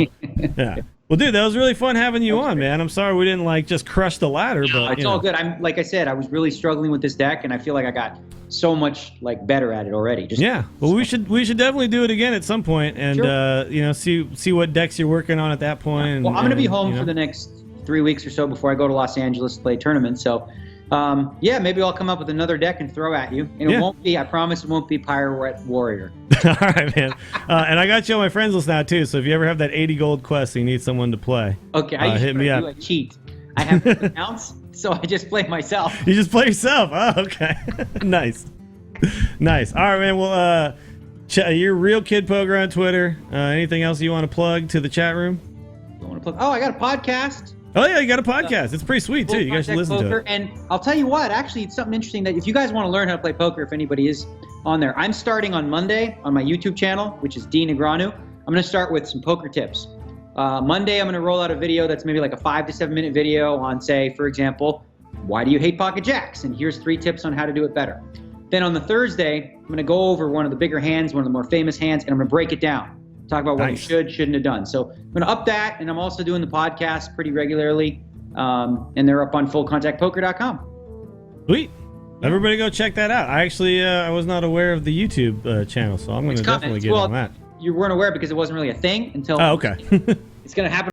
yeah. Well, dude, that was really fun having you on, man. I'm sorry we didn't, like, just crush the ladder, but it's all good. I'm, like I said, I was really struggling with this deck, and I feel like I got so much, like, better at it already. Well, we should definitely do it again at some point, and you know, see what decks you're working on at that point. Yeah. Well, I'm gonna be home for the next 3 weeks or so before I go to Los Angeles to play tournaments. So, maybe I'll come up with another deck and throw at you. And it won't be, I promise it won't be Pirate Warrior. All right, man. And I got you on my friends list now, too. So if you ever have that 80 gold quest and you need someone to play, hit me up. I cheat. I have accounts, so I just play myself. You just play yourself? Oh, okay. Nice. Nice. All right, man. Well, you're Real Kid Poker on Twitter. Anything else you want to plug to the chat room? Oh, I got a podcast. Oh, yeah, you got a podcast. It's pretty sweet, too. You guys should listen to it. And I'll tell you what, actually, it's something interesting that if you guys want to learn how to play poker, if anybody is on there, I'm starting on Monday on my YouTube channel, which is Negreanu. I'm going to start with some poker tips. Monday, I'm going to roll out a video that's maybe like a 5 to 7 minute video on, say, for example, why do you hate pocket jacks? And here's 3 tips on how to do it better. Then on the Thursday, I'm going to go over one of the bigger hands, one of the more famous hands, and I'm going to break it down. Talk about what you shouldn't have done. So I'm going to up that, and I'm also doing the podcast pretty regularly, and they're up on fullcontactpoker.com. Sweet. Everybody go check that out. I actually I was not aware of the YouTube channel, so I'm going to definitely get on that. You weren't aware because it wasn't really a thing until it's going to happen.